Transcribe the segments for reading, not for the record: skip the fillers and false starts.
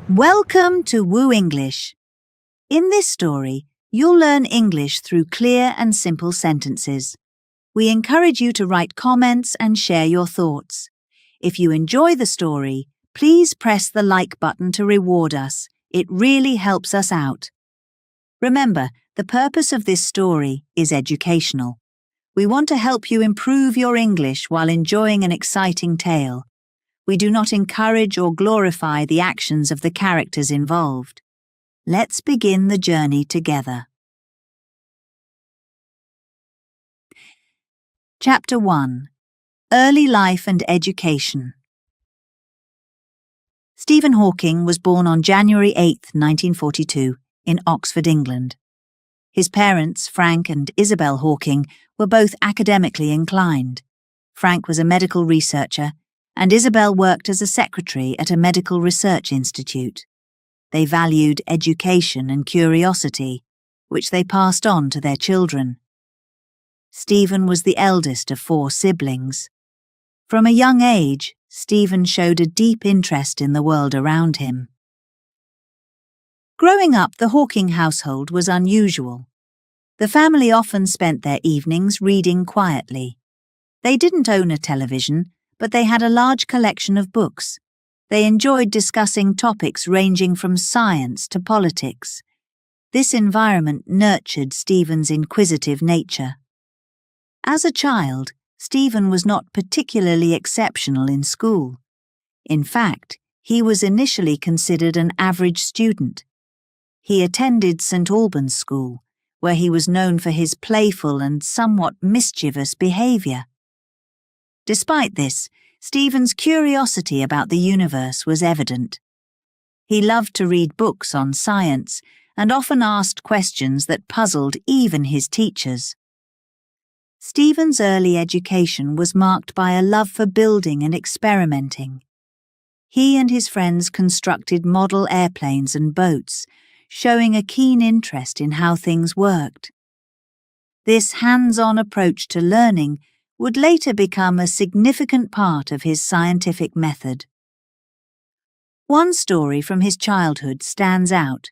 Welcome to Woo English. In this story, you'll learn English through clear and simple sentences. We encourage you to write comments and share your thoughts. If you enjoy the story, please press the like button to reward us. It really helps us out. Remember, the purpose of this story is educational. We want to help you improve your English while enjoying an exciting tale. We do not encourage or glorify the actions of the characters involved. Let's begin the journey together. Chapter 1. Early Life and Education. Stephen Hawking was born on January 8, 1942, in Oxford, England. His parents, Frank and Isabel Hawking, were both academically inclined. Frank was a medical researcher, and Isabel worked as a secretary at a medical research institute. They valued education and curiosity, which they passed on to their children. Stephen was the eldest of 4 siblings. From a young age, Stephen showed a deep interest in the world around him. Growing up, the Hawking household was unusual. The family often spent their evenings reading quietly. They didn't own a television, but they had a large collection of books. They enjoyed discussing topics ranging from science to politics. This environment nurtured Stephen's inquisitive nature. As a child, Stephen was not particularly exceptional in school. In fact, he was initially considered an average student. He attended St. Albans School, where he was known for his playful and somewhat mischievous behaviour. Despite this, Stephen's curiosity about the universe was evident. He loved to read books on science and often asked questions that puzzled even his teachers. Stephen's early education was marked by a love for building and experimenting. He and his friends constructed model airplanes and boats, showing a keen interest in how things worked. This hands-on approach to learning would later become a significant part of his scientific method. One story from his childhood stands out.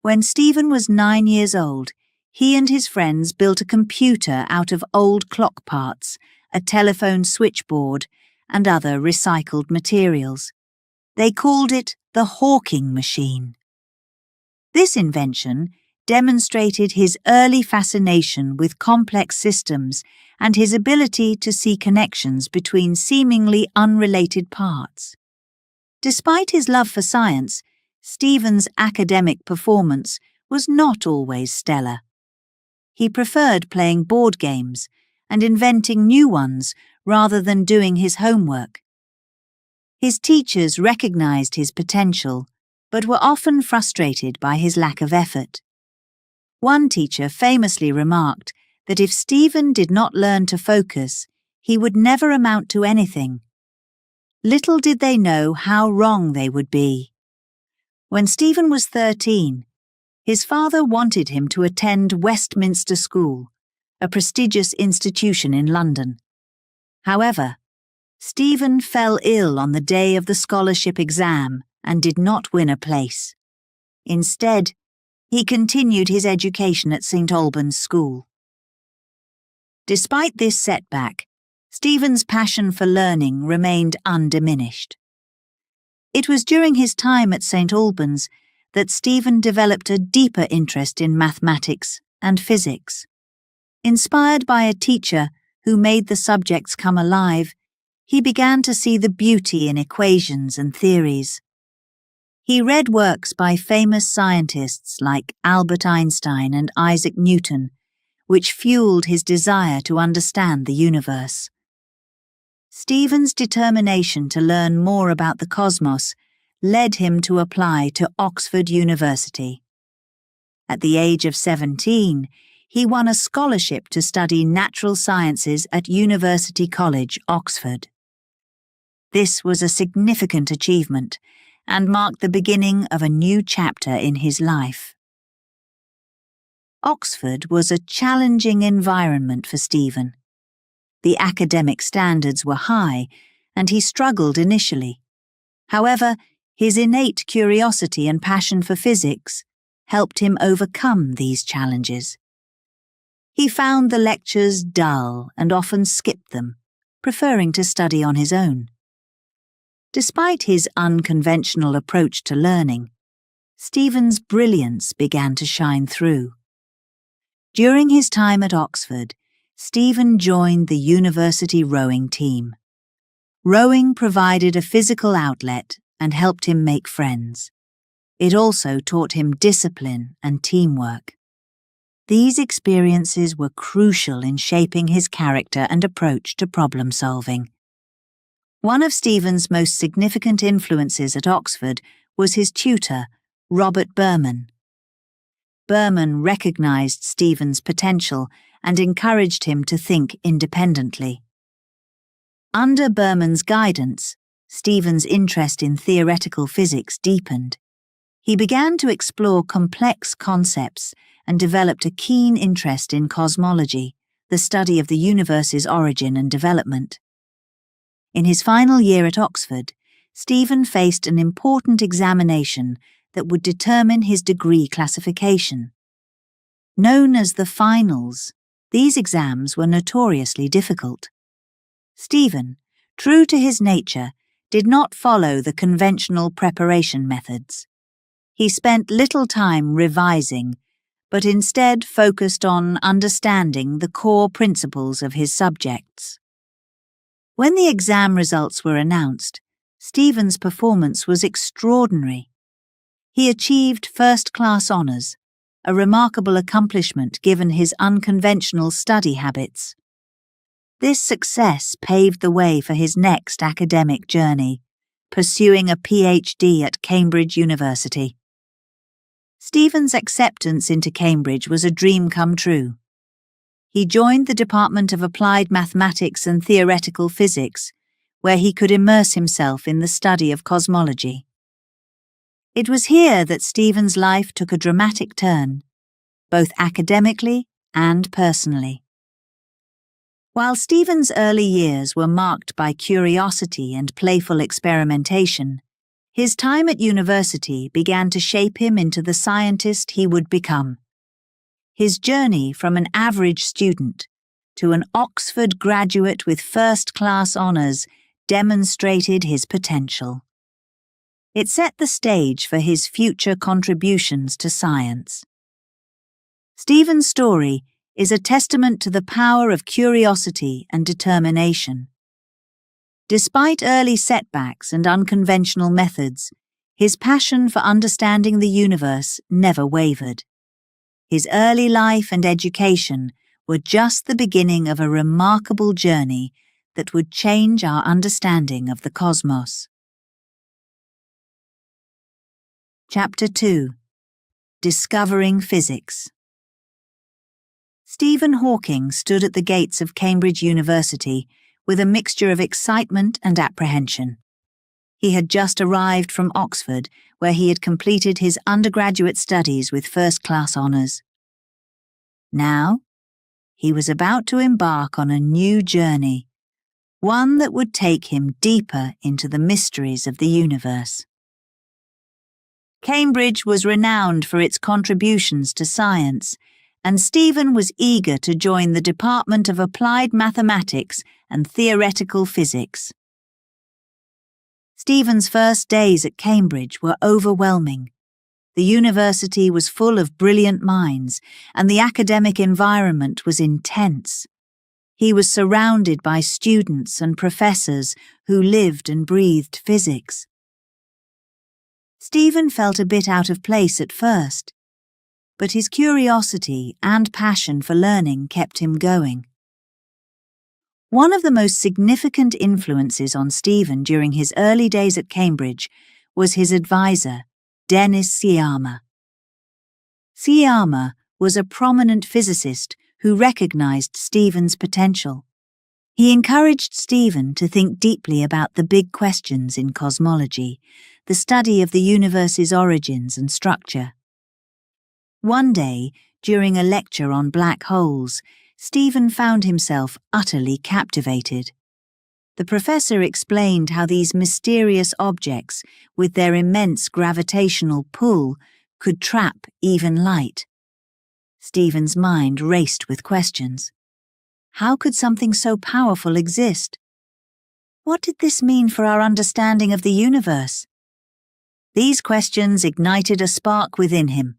When Stephen was 9 years old, he and his friends built a computer out of old clock parts, a telephone switchboard, and other recycled materials. They called it the Hawking machine. This invention demonstrated his early fascination with complex systems and his ability to see connections between seemingly unrelated parts. Despite his love for science, Stephen's academic performance was not always stellar. He preferred playing board games and inventing new ones rather than doing his homework. His teachers recognized his potential, but were often frustrated by his lack of effort. One teacher famously remarked that if Stephen did not learn to focus, he would never amount to anything. Little did they know how wrong they would be. When Stephen was 13, his father wanted him to attend Westminster School, a prestigious institution in London. However, Stephen fell ill on the day of the scholarship exam and did not win a place. Instead, he continued his education at St. Albans School. Despite this setback, Stephen's passion for learning remained undiminished. It was during his time at St. Albans that Stephen developed a deeper interest in mathematics and physics. Inspired by a teacher who made the subjects come alive, he began to see the beauty in equations and theories. He read works by famous scientists like Albert Einstein and Isaac Newton, which fueled his desire to understand the universe. Stephen's determination to learn more about the cosmos led him to apply to Oxford University. At the age of 17, he won a scholarship to study natural sciences at University College, Oxford. This was a significant achievement and marked the beginning of a new chapter in his life. Oxford was a challenging environment for Stephen. The academic standards were high, and he struggled initially. However, His innate curiosity and passion for physics helped him overcome these challenges. He found the lectures dull and often skipped them, preferring to study on his own. Despite his unconventional approach to learning, Stephen's brilliance began to shine through. During his time at Oxford, Stephen joined the university rowing team. Rowing provided a physical outlet and helped him make friends. It also taught him discipline and teamwork. These experiences were crucial in shaping his character and approach to problem solving. One of Stephen's most significant influences at Oxford was his tutor, Robert Burman. Burman recognized Stephen's potential and encouraged him to think independently. Under Burman's guidance, Stephen's interest in theoretical physics deepened. He began to explore complex concepts and developed a keen interest in cosmology, the study of the universe's origin and development. In his final year at Oxford, Stephen faced an important examination that would determine his degree classification. Known as the finals, these exams were notoriously difficult. Stephen, true to his nature, did not follow the conventional preparation methods. He spent little time revising, but instead focused on understanding the core principles of his subjects. When the exam results were announced, Stephen's performance was extraordinary. He achieved first-class honours, a remarkable accomplishment given his unconventional study habits. This success paved the way for his next academic journey, pursuing a PhD at Cambridge University. Stephen's acceptance into Cambridge was a dream come true. He joined the Department of Applied Mathematics and Theoretical Physics, where he could immerse himself in the study of cosmology. It was here that Stephen's life took a dramatic turn, both academically and personally. While Stephen's early years were marked by curiosity and playful experimentation, his time at university began to shape him into the scientist he would become. His journey from an average student to an Oxford graduate with first-class honours demonstrated his potential. It set the stage for his future contributions to science. Stephen's story is a testament to the power of curiosity and determination. Despite early setbacks and unconventional methods, his passion for understanding the universe never wavered. His early life and education were just the beginning of a remarkable journey that would change our understanding of the cosmos. Chapter 2. Discovering Physics. Stephen Hawking stood at the gates of Cambridge University with a mixture of excitement and apprehension. He had just arrived from Oxford, where he had completed his undergraduate studies with first-class honours. Now, he was about to embark on a new journey, one that would take him deeper into the mysteries of the universe. Cambridge was renowned for its contributions to science, and Stephen was eager to join the Department of Applied Mathematics and Theoretical Physics. Stephen's first days at Cambridge were overwhelming. The university was full of brilliant minds, and the academic environment was intense. He was surrounded by students and professors who lived and breathed physics. Stephen felt a bit out of place at first, but his curiosity and passion for learning kept him going. One of the most significant influences on Stephen during his early days at Cambridge was his advisor, Dennis Sciama. Sciama was a prominent physicist who recognized Stephen's potential. He encouraged Stephen to think deeply about the big questions in cosmology, the study of the universe's origins and structure. One day, during a lecture on black holes, Stephen found himself utterly captivated. The professor explained how these mysterious objects, with their immense gravitational pull, could trap even light. Stephen's mind raced with questions. How could something so powerful exist? What did this mean for our understanding of the universe? These questions ignited a spark within him,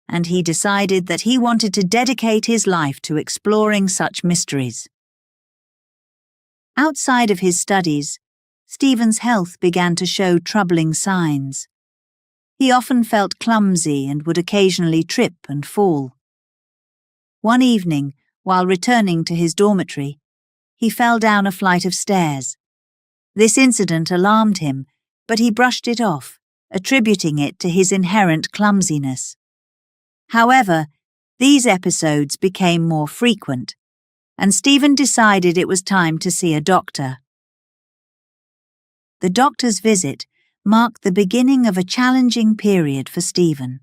and he decided that he wanted to dedicate his life to exploring such mysteries. Outside of his studies, Stephen's health began to show troubling signs. He often felt clumsy and would occasionally trip and fall. One evening, while returning to his dormitory, he fell down a flight of stairs. This incident alarmed him, but he brushed it off, attributing it to his inherent clumsiness. However, these episodes became more frequent, and Stephen decided it was time to see a doctor. The doctor's visit marked the beginning of a challenging period for Stephen.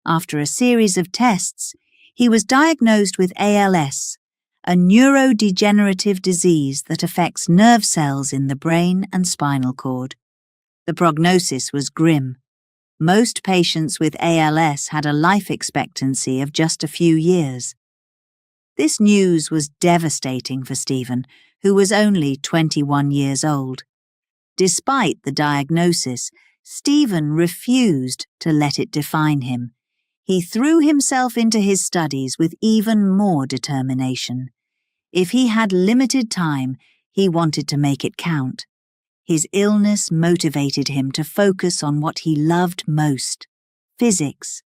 After a series of tests, he was diagnosed with ALS, a neurodegenerative disease that affects nerve cells in the brain and spinal cord. The prognosis was grim. Most patients with ALS had a life expectancy of just a few years. This news was devastating for Stephen, who was only 21 years old. Despite the diagnosis, Stephen refused to let it define him. He threw himself into his studies with even more determination. If he had limited time, he wanted to make it count. His illness motivated him to focus on what he loved most: physics.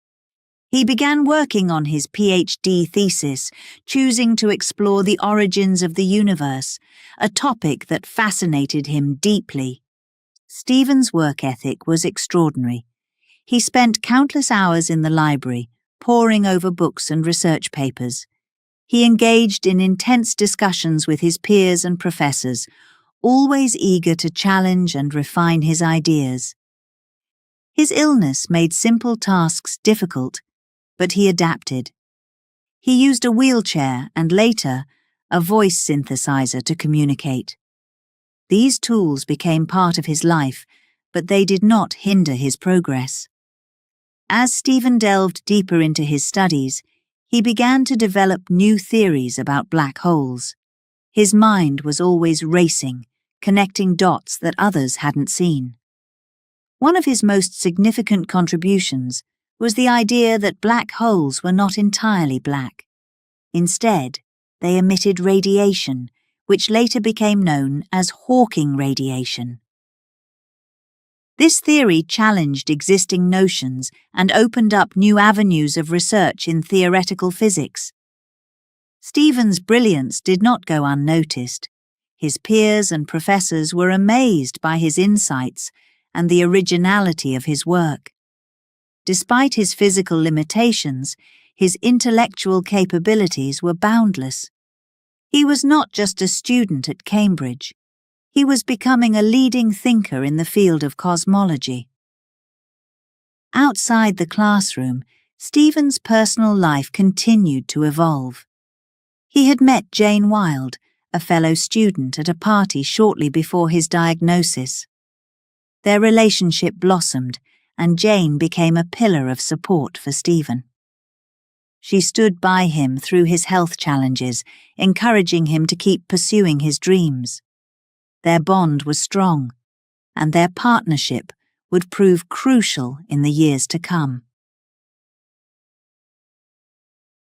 He began working on his PhD thesis, choosing to explore the origins of the universe, a topic that fascinated him deeply. Stephen's work ethic was extraordinary. He spent countless hours in the library, poring over books and research papers. He engaged in intense discussions with his peers and professors, always eager to challenge and refine his ideas. His illness made simple tasks difficult, but he adapted. He used a wheelchair and later a voice synthesizer to communicate. These tools became part of his life, but they did not hinder his progress. As Stephen delved deeper into his studies, he began to develop new theories about black holes. His mind was always racing, connecting dots that others hadn't seen. One of his most significant contributions was the idea that black holes were not entirely black. Instead, they emitted radiation, which later became known as Hawking radiation. This theory challenged existing notions and opened up new avenues of research in theoretical physics. Stephen's brilliance did not go unnoticed. His peers and professors were amazed by his insights and the originality of his work. Despite his physical limitations, his intellectual capabilities were boundless. He was not just a student at Cambridge. He was becoming a leading thinker in the field of cosmology. Outside the classroom, Stephen's personal life continued to evolve. He had met Jane Wilde, a fellow student, at a party shortly before his diagnosis. Their relationship blossomed, and Jane became a pillar of support for Stephen. She stood by him through his health challenges, encouraging him to keep pursuing his dreams. Their bond was strong, and their partnership would prove crucial in the years to come.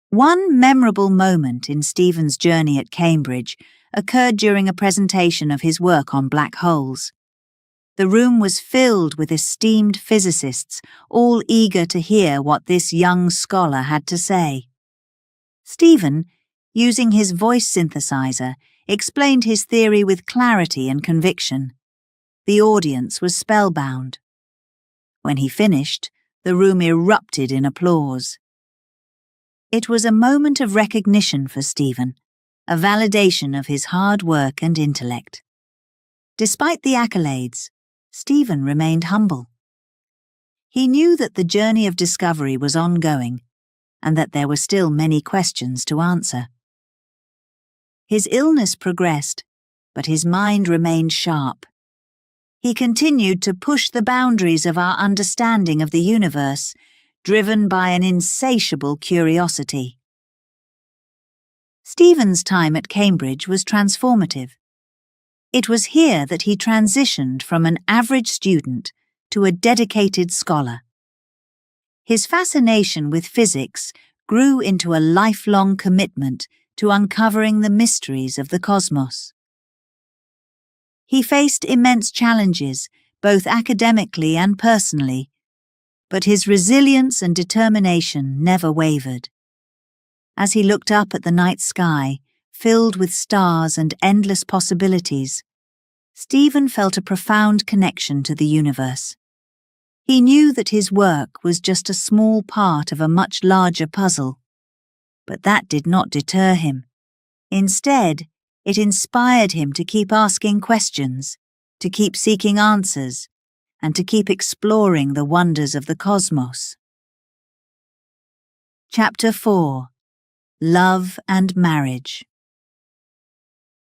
One memorable moment in Stephen's journey at Cambridge occurred during a presentation of his work on black holes. The room was filled with esteemed physicists, all eager to hear what this young scholar had to say. Stephen, using his voice synthesizer, explained his theory with clarity and conviction. The audience was spellbound. When he finished, the room erupted in applause. It was a moment of recognition for Stephen, a validation of his hard work and intellect. Despite the accolades, Stephen remained humble. He knew that the journey of discovery was ongoing and that there were still many questions to answer. His illness progressed, but his mind remained sharp. He continued to push the boundaries of our understanding of the universe, driven by an insatiable curiosity. Stephen's time at Cambridge was transformative. It was here that he transitioned from an average student to a dedicated scholar. His fascination with physics grew into a lifelong commitment to uncovering the mysteries of the cosmos. He faced immense challenges, both academically and personally, but his resilience and determination never wavered. As he looked up at the night sky, filled with stars and endless possibilities, Stephen felt a profound connection to the universe. He knew that his work was just a small part of a much larger puzzle, but that did not deter him. Instead, it inspired him to keep asking questions, to keep seeking answers, and to keep exploring the wonders of the cosmos. Chapter 4. Love and Marriage.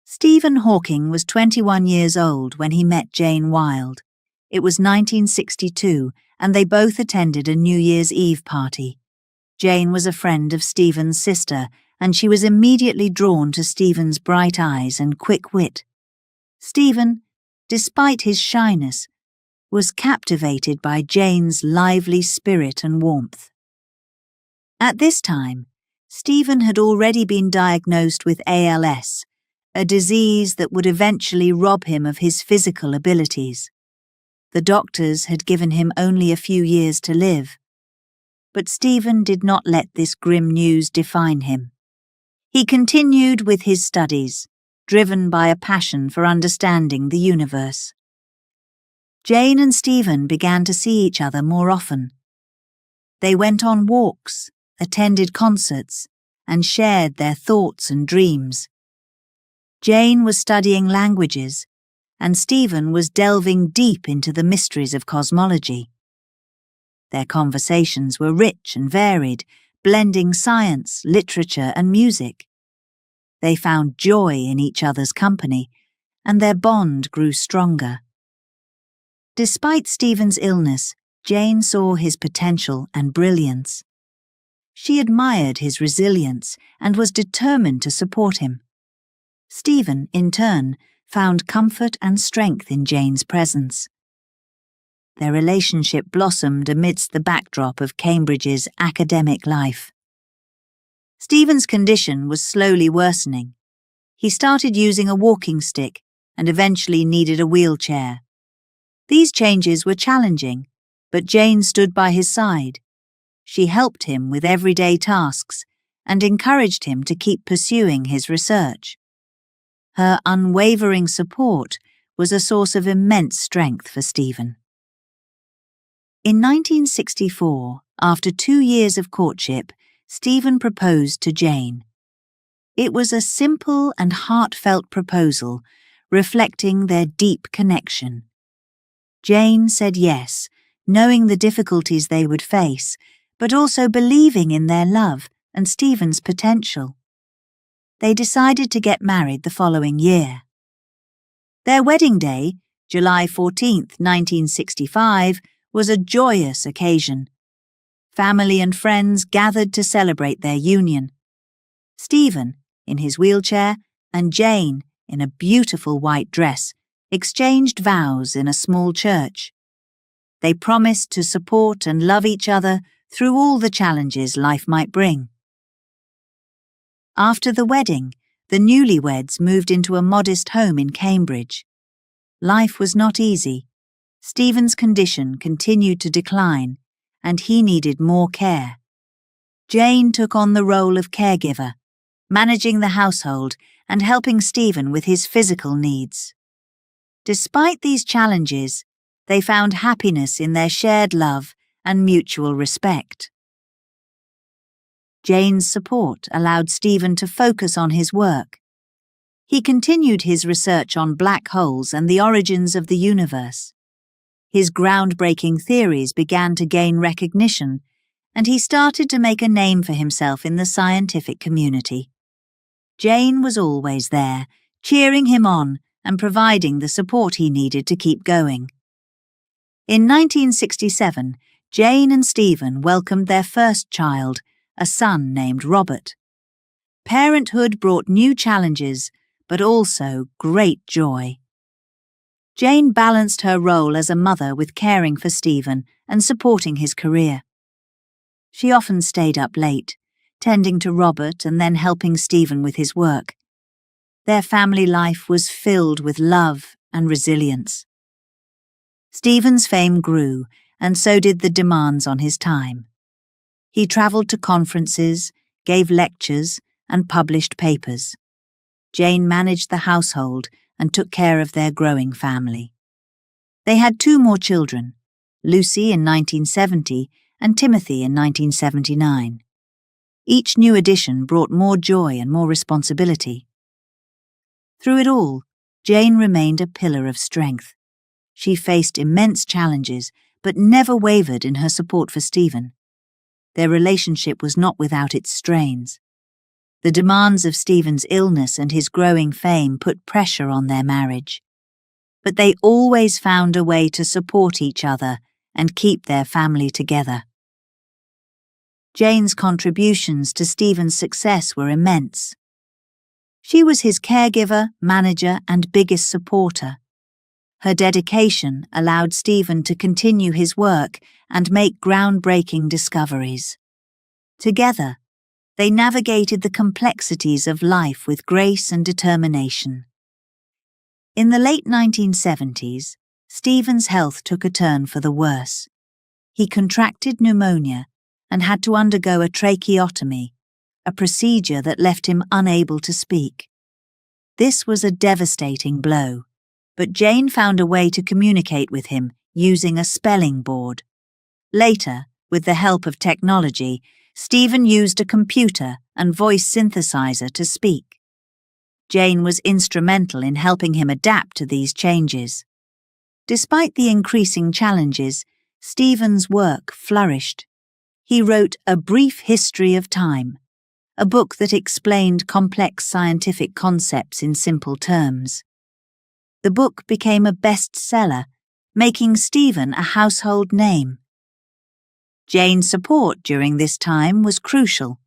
Stephen Hawking was 21 years old when he met Jane Wilde. It was 1962, and they both attended a New Year's Eve party. Jane was a friend of Stephen's sister, and she was immediately drawn to Stephen's bright eyes and quick wit. Stephen, despite his shyness, was captivated by Jane's lively spirit and warmth. At this time, Stephen had already been diagnosed with ALS, a disease that would eventually rob him of his physical abilities. The doctors had given him only a few years to live. But Stephen did not let this grim news define him. He continued with his studies, driven by a passion for understanding the universe. Jane and Stephen began to see each other more often. They went on walks, attended concerts, and shared their thoughts and dreams. Jane was studying languages, and Stephen was delving deep into the mysteries of cosmology. Their conversations were rich and varied, blending science, literature, and music. They found joy in each other's company, and their bond grew stronger. Despite Stephen's illness, Jane saw his potential and brilliance. She admired his resilience and was determined to support him. Stephen, in turn, found comfort and strength in Jane's presence. Their relationship blossomed amidst the backdrop of Cambridge's academic life. Stephen's condition was slowly worsening. He started using a walking stick and eventually needed a wheelchair. These changes were challenging, but Jane stood by his side. She helped him with everyday tasks and encouraged him to keep pursuing his research. Her unwavering support was a source of immense strength for Stephen. In 1964, after 2 years of courtship, Stephen proposed to Jane. It was a simple and heartfelt proposal, reflecting their deep connection. Jane said yes, knowing the difficulties they would face, but also believing in their love and Stephen's potential. They decided to get married the following year. Their wedding day, July 14, 1965, was a joyous occasion. Family and friends gathered to celebrate their union. Stephen, in his wheelchair, and Jane, in a beautiful white dress, exchanged vows in a small church. They promised to support and love each other through all the challenges life might bring. After the wedding, the newlyweds moved into a modest home in Cambridge. Life was not easy. Stephen's condition continued to decline, and he needed more care. Jane took on the role of caregiver, managing the household and helping Stephen with his physical needs. Despite these challenges, they found happiness in their shared love and mutual respect. Jane's support allowed Stephen to focus on his work. He continued his research on black holes and the origins of the universe. His groundbreaking theories began to gain recognition, and he started to make a name for himself in the scientific community. Jane was always there, cheering him on and providing the support he needed to keep going. In 1967, Jane and Stephen welcomed their first child, a son named Robert. Parenthood brought new challenges, but also great joy. Jane balanced her role as a mother with caring for Stephen and supporting his career. She often stayed up late, tending to Robert and then helping Stephen with his work. Their family life was filled with love and resilience. Stephen's fame grew, and so did the demands on his time. He travelled to conferences, gave lectures, and published papers. Jane managed the household and took care of their growing family. They had 2 more children, Lucy in 1970 and Timothy in 1979. Each new addition brought more joy and more responsibility. Through it all, Jane remained a pillar of strength. She faced immense challenges, but never wavered in her support for Stephen. Their relationship was not without its strains. The demands of Stephen's illness and his growing fame put pressure on their marriage. But they always found a way to support each other and keep their family together. Jane's contributions to Stephen's success were immense. She was his caregiver, manager, and biggest supporter. Her dedication allowed Stephen to continue his work and make groundbreaking discoveries. Together, they navigated the complexities of life with grace and determination. In the late 1970s, Stephen's health took a turn for the worse. He contracted pneumonia and had to undergo a tracheotomy, a procedure that left him unable to speak. This was a devastating blow, but Jane found a way to communicate with him using a spelling board. Later, with the help of technology, Stephen used a computer and voice synthesizer to speak. Jane was instrumental in helping him adapt to these changes. Despite the increasing challenges, Stephen's work flourished. He wrote A Brief History of Time, a book that explained complex scientific concepts in simple terms. The book became a bestseller, making Stephen a household name. Jane's support during this time was crucial.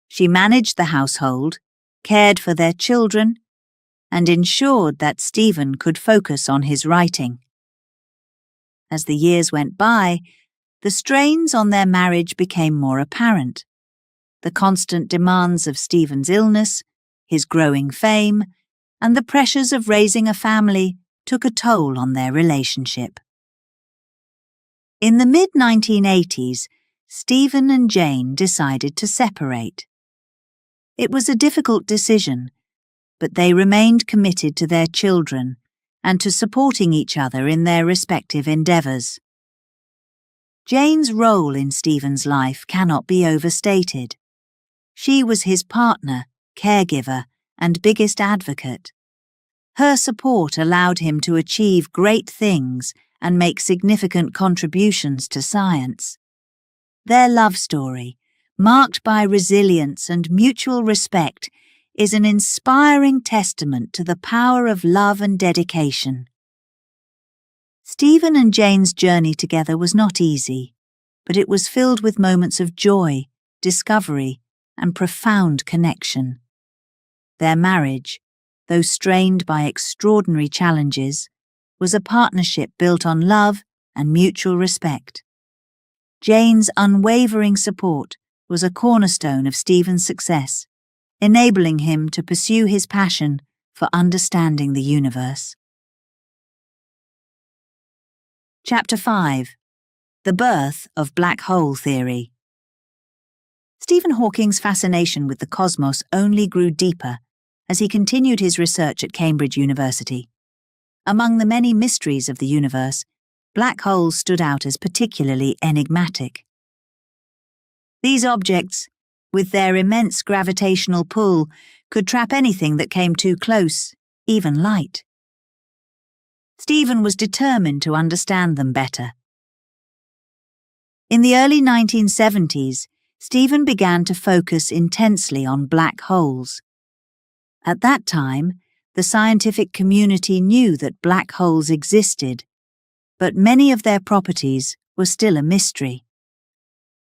She managed the household, cared for their children, and ensured that Stephen could focus on his writing. As the years went by, the strains on their marriage became more apparent. The constant demands of Stephen's illness, his growing fame, and the pressures of raising a family took a toll on their relationship. In the mid-1980s, Stephen and Jane decided to separate. It was a difficult decision, but they remained committed to their children and to supporting each other in their respective endeavours. Jane's role in Stephen's life cannot be overstated. She was his partner, caregiver, and biggest advocate. Her support allowed him to achieve great things and make significant contributions to science. Their love story, marked by resilience and mutual respect, is an inspiring testament to the power of love and dedication. Stephen and Jane's journey together was not easy, but it was filled with moments of joy, discovery, and profound connection. Their marriage, though strained by extraordinary challenges, was a partnership built on love and mutual respect. Jane's unwavering support was a cornerstone of Stephen's success, enabling him to pursue his passion for understanding the universe. Chapter 5. The Birth of Black Hole Theory. Stephen Hawking's fascination with the cosmos only grew deeper as he continued his research at Cambridge University. Among the many mysteries of the universe, black holes stood out as particularly enigmatic. These objects, with their immense gravitational pull, could trap anything that came too close, even light. Stephen was determined to understand them better. In the early 1970s, Stephen began to focus intensely on black holes. At that time, the scientific community knew that black holes existed, but many of their properties were still a mystery.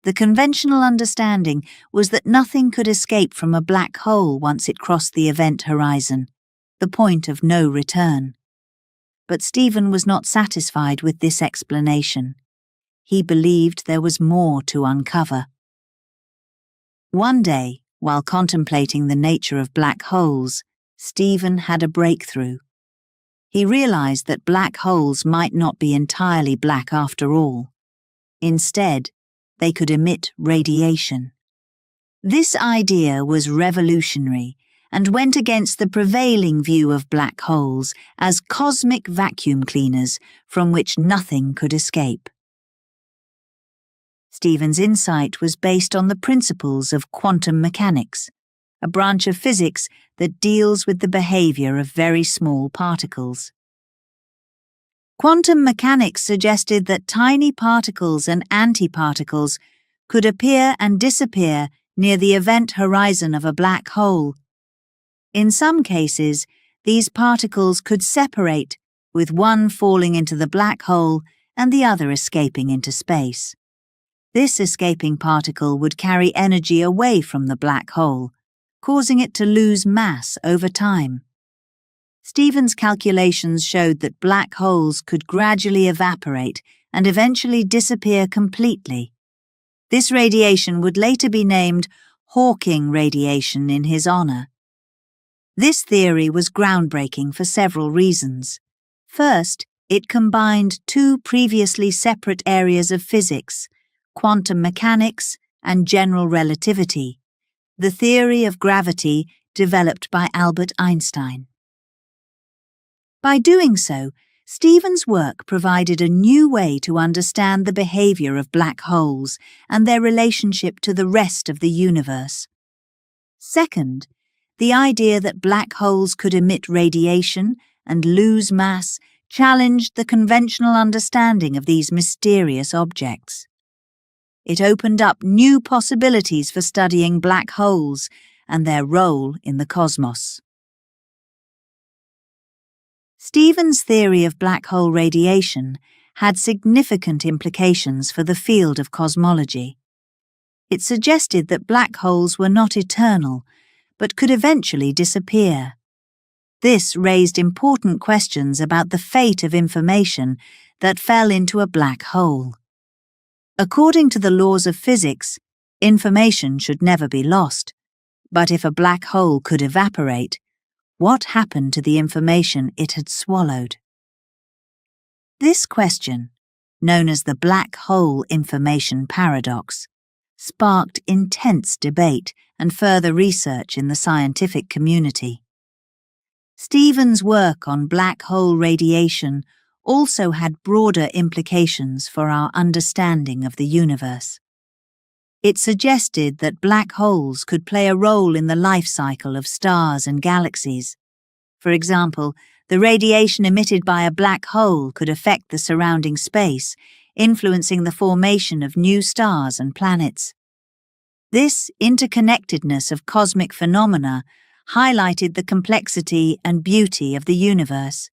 The conventional understanding was that nothing could escape from a black hole once it crossed the event horizon, the point of no return. But Stephen was not satisfied with this explanation. He believed there was more to uncover. One day, while contemplating the nature of black holes, Stephen had a breakthrough. He realized that black holes might not be entirely black after all. Instead, they could emit radiation. This idea was revolutionary and went against the prevailing view of black holes as cosmic vacuum cleaners from which nothing could escape. Stephen's insight was based on the principles of quantum mechanics, a branch of physics that deals with the behavior of very small particles. Quantum mechanics suggested that tiny particles and antiparticles could appear and disappear near the event horizon of a black hole. In some cases, these particles could separate, with one falling into the black hole and the other escaping into space. This escaping particle would carry energy away from the black hole, causing it to lose mass over time. Stephen's calculations showed that black holes could gradually evaporate and eventually disappear completely. This radiation would later be named Hawking radiation in his honor. This theory was groundbreaking for several reasons. First, it combined two previously separate areas of physics, quantum mechanics and general relativity, the theory of gravity developed by Albert Einstein. By doing so, Stephen's work provided a new way to understand the behavior of black holes and their relationship to the rest of the universe. Second, the idea that black holes could emit radiation and lose mass challenged the conventional understanding of these mysterious objects. It opened up new possibilities for studying black holes and their role in the cosmos. Stephen's theory of black hole radiation had significant implications for the field of cosmology. It suggested that black holes were not eternal, but could eventually disappear. This raised important questions about the fate of information that fell into a black hole. According to the laws of physics, information should never be lost, but if a black hole could evaporate, what happened to the information it had swallowed? This question, known as the black hole information paradox, sparked intense debate and further research in the scientific community. Stephen's work on black hole radiation also had broader implications for our understanding of the universe. It suggested that black holes could play a role in the life cycle of stars and galaxies. For example, the radiation emitted by a black hole could affect the surrounding space, influencing the formation of new stars and planets. This interconnectedness of cosmic phenomena highlighted the complexity and beauty of the universe.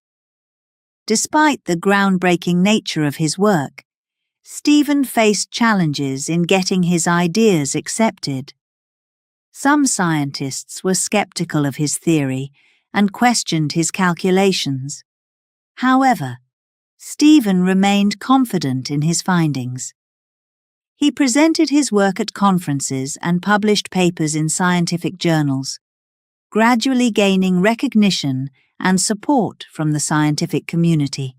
Despite the groundbreaking nature of his work, Stephen faced challenges in getting his ideas accepted. Some scientists were skeptical of his theory and questioned his calculations. However, Stephen remained confident in his findings. He presented his work at conferences and published papers in scientific journals, gradually gaining recognition and support from the scientific community.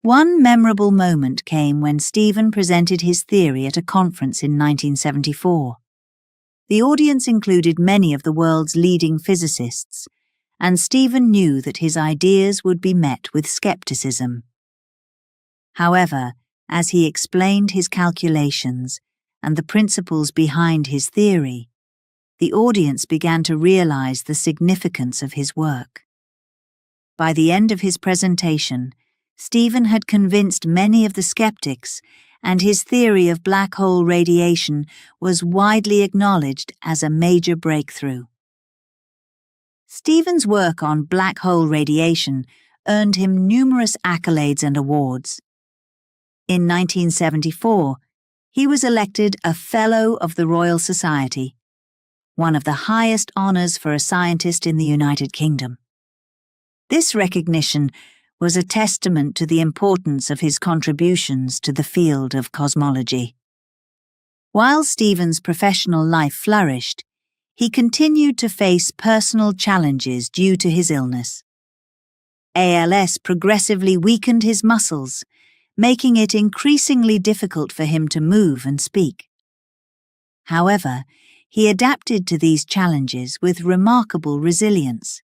One memorable moment came when Stephen presented his theory at a conference in 1974. The audience included many of the world's leading physicists, and Stephen knew that his ideas would be met with skepticism. However, as he explained his calculations and the principles behind his theory, the audience began to realize the significance of his work. By the end of his presentation, Stephen had convinced many of the skeptics, and his theory of black hole radiation was widely acknowledged as a major breakthrough. Stephen's work on black hole radiation earned him numerous accolades and awards. In 1974, he was elected a Fellow of the Royal Society, one of the highest honours for a scientist in the United Kingdom. This recognition was a testament to the importance of his contributions to the field of cosmology. While Stephen's professional life flourished, he continued to face personal challenges due to his illness. ALS progressively weakened his muscles, making it increasingly difficult for him to move and speak. However, he adapted to these challenges with remarkable resilience.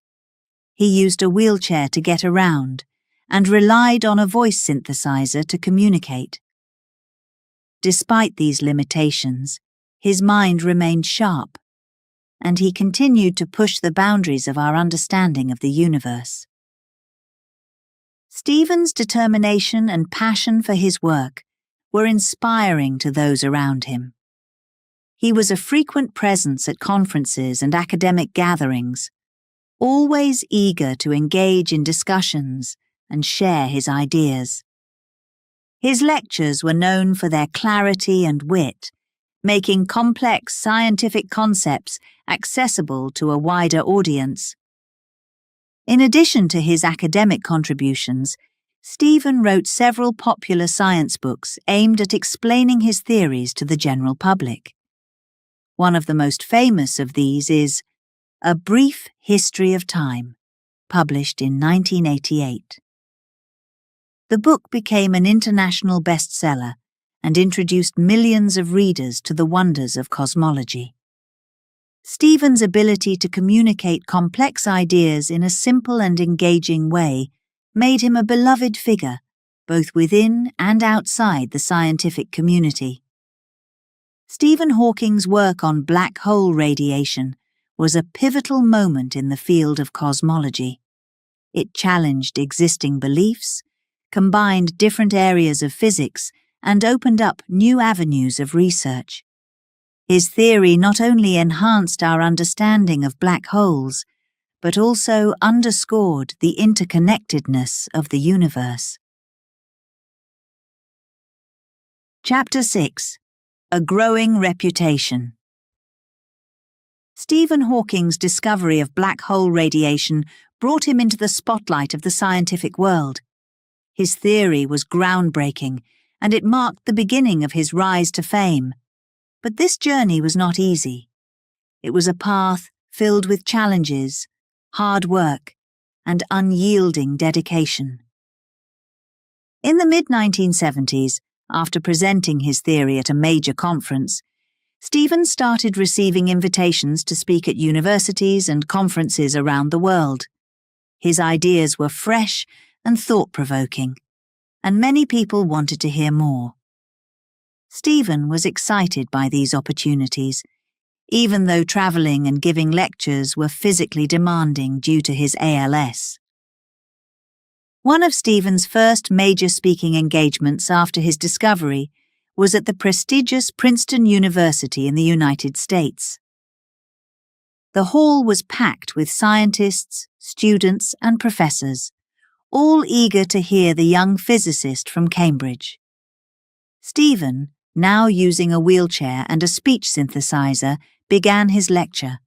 He used a wheelchair to get around and relied on a voice synthesizer to communicate. Despite these limitations, his mind remained sharp, and he continued to push the boundaries of our understanding of the universe. Stephen's determination and passion for his work were inspiring to those around him. He was a frequent presence at conferences and academic gatherings, always eager to engage in discussions and share his ideas. His lectures were known for their clarity and wit, making complex scientific concepts accessible to a wider audience. In addition to his academic contributions, Stephen wrote several popular science books aimed at explaining his theories to the general public. One of the most famous of these is A Brief History of Time, published in 1988. The book became an international bestseller and introduced millions of readers to the wonders of cosmology. Stephen's ability to communicate complex ideas in a simple and engaging way made him a beloved figure, both within and outside the scientific community. Stephen Hawking's work on black hole radiation was a pivotal moment in the field of cosmology. It challenged existing beliefs, combined different areas of physics, and opened up new avenues of research. His theory not only enhanced our understanding of black holes, but also underscored the interconnectedness of the universe. Chapter 6: A Growing Reputation. Stephen Hawking's discovery of black hole radiation brought him into the spotlight of the scientific world. His theory was groundbreaking, and it marked the beginning of his rise to fame. But this journey was not easy. It was a path filled with challenges, hard work, and unyielding dedication. In the mid-1970s, after presenting his theory at a major conference, Stephen started receiving invitations to speak at universities and conferences around the world. His ideas were fresh and thought-provoking, and many people wanted to hear more. Stephen was excited by these opportunities, even though travelling and giving lectures were physically demanding due to his ALS. One of Stephen's first major speaking engagements after his discovery was at the prestigious Princeton University in the United States. The hall was packed with scientists, students, and professors, all eager to hear the young physicist from Cambridge. Stephen, now using a wheelchair and a speech synthesizer, began his lecture.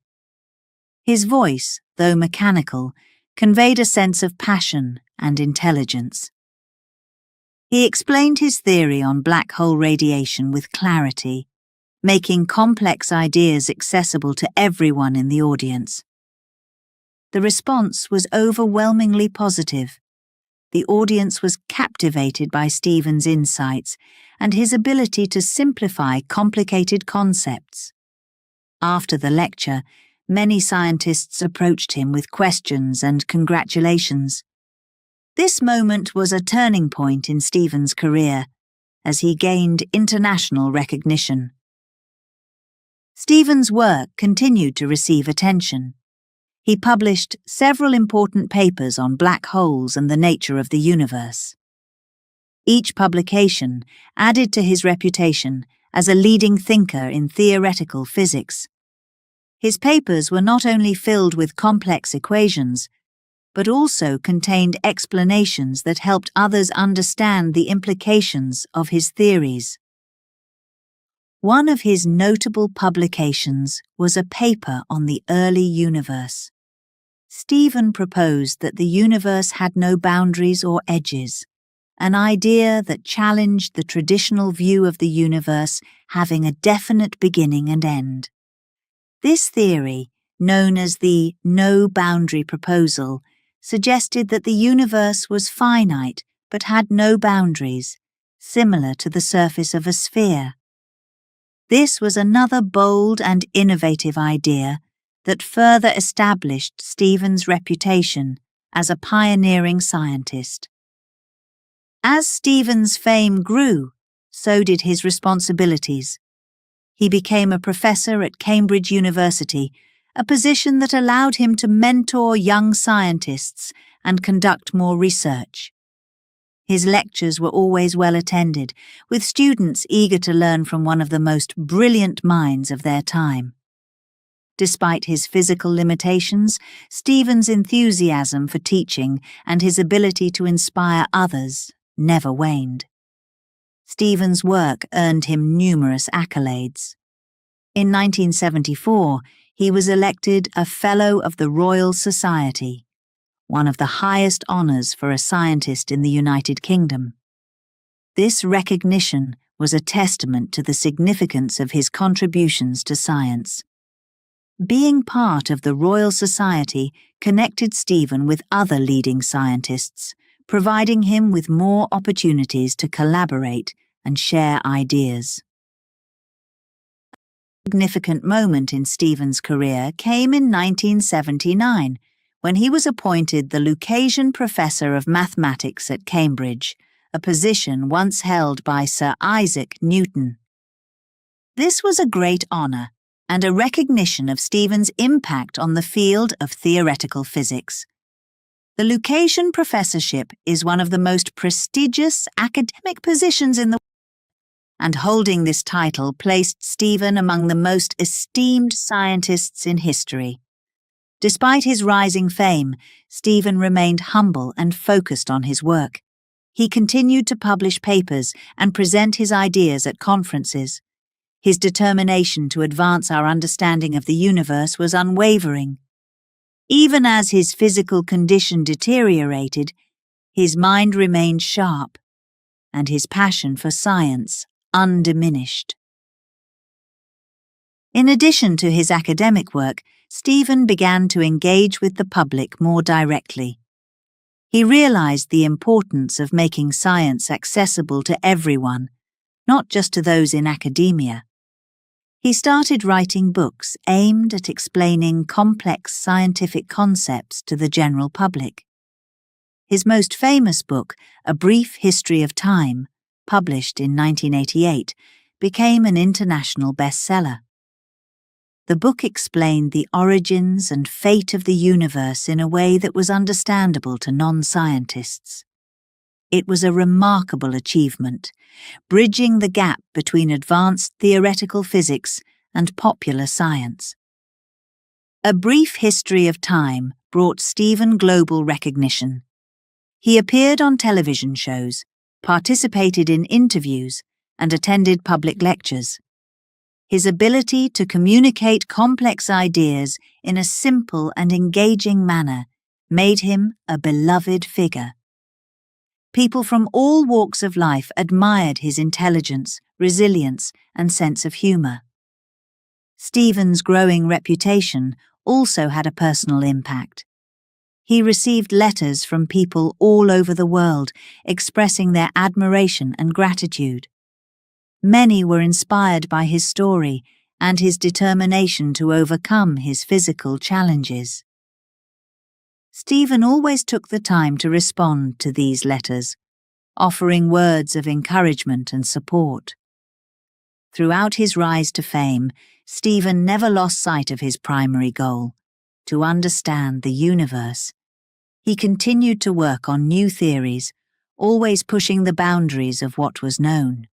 His voice, though mechanical, conveyed a sense of passion and intelligence. He explained his theory on black hole radiation with clarity, making complex ideas accessible to everyone in the audience. The response was overwhelmingly positive. The audience was captivated by Stephen's insights and his ability to simplify complicated concepts. After the lecture, many scientists approached him with questions and congratulations. This moment was a turning point in Stephen's career, as he gained international recognition. Stephen's work continued to receive attention. He published several important papers on black holes and the nature of the universe. Each publication added to his reputation as a leading thinker in theoretical physics. His papers were not only filled with complex equations, but also contained explanations that helped others understand the implications of his theories. One of his notable publications was a paper on the early universe. Stephen proposed that the universe had no boundaries or edges, an idea that challenged the traditional view of the universe having a definite beginning and end. This theory, known as the no-boundary proposal, suggested that the universe was finite but had no boundaries, similar to the surface of a sphere. This was another bold and innovative idea that further established Stephen's reputation as a pioneering scientist. As Stephen's fame grew, so did his responsibilities. He became a professor at Cambridge University, a position that allowed him to mentor young scientists and conduct more research. His lectures were always well attended, with students eager to learn from one of the most brilliant minds of their time. Despite his physical limitations, Stephen's enthusiasm for teaching and his ability to inspire others never waned. Stephen's work earned him numerous accolades. In 1974, he was elected a Fellow of the Royal Society, one of the highest honours for a scientist in the United Kingdom. This recognition was a testament to the significance of his contributions to science. Being part of the Royal Society connected Stephen with other leading scientists, providing him with more opportunities to collaborate and share ideas. A significant moment in Stephen's career came in 1979, when he was appointed the Lucasian Professor of Mathematics at Cambridge, a position once held by Sir Isaac Newton. This was a great honour and a recognition of Stephen's impact on the field of theoretical physics. The Lucasian Professorship is one of the most prestigious academic positions in the world, and holding this title placed Stephen among the most esteemed scientists in history. Despite his rising fame, Stephen remained humble and focused on his work. He continued to publish papers and present his ideas at conferences. His determination to advance our understanding of the universe was unwavering. Even as his physical condition deteriorated, his mind remained sharp, and his passion for science undiminished. In addition to his academic work, Stephen began to engage with the public more directly. He realized the importance of making science accessible to everyone, not just to those in academia. He started writing books aimed at explaining complex scientific concepts to the general public. His most famous book, A Brief History of Time, published in 1988, became an international bestseller. The book explained the origins and fate of the universe in a way that was understandable to non-scientists. It was a remarkable achievement, bridging the gap between advanced theoretical physics and popular science. A Brief History of Time brought Stephen global recognition. He appeared on television shows, participated in interviews, and attended public lectures. His ability to communicate complex ideas in a simple and engaging manner made him a beloved figure. People from all walks of life admired his intelligence, resilience, and sense of humour. Stephen's growing reputation also had a personal impact. He received letters from people all over the world expressing their admiration and gratitude. Many were inspired by his story and his determination to overcome his physical challenges. Stephen always took the time to respond to these letters, offering words of encouragement and support. Throughout his rise to fame, Stephen never lost sight of his primary goal, to understand the universe. He continued to work on new theories, always pushing the boundaries of what was known.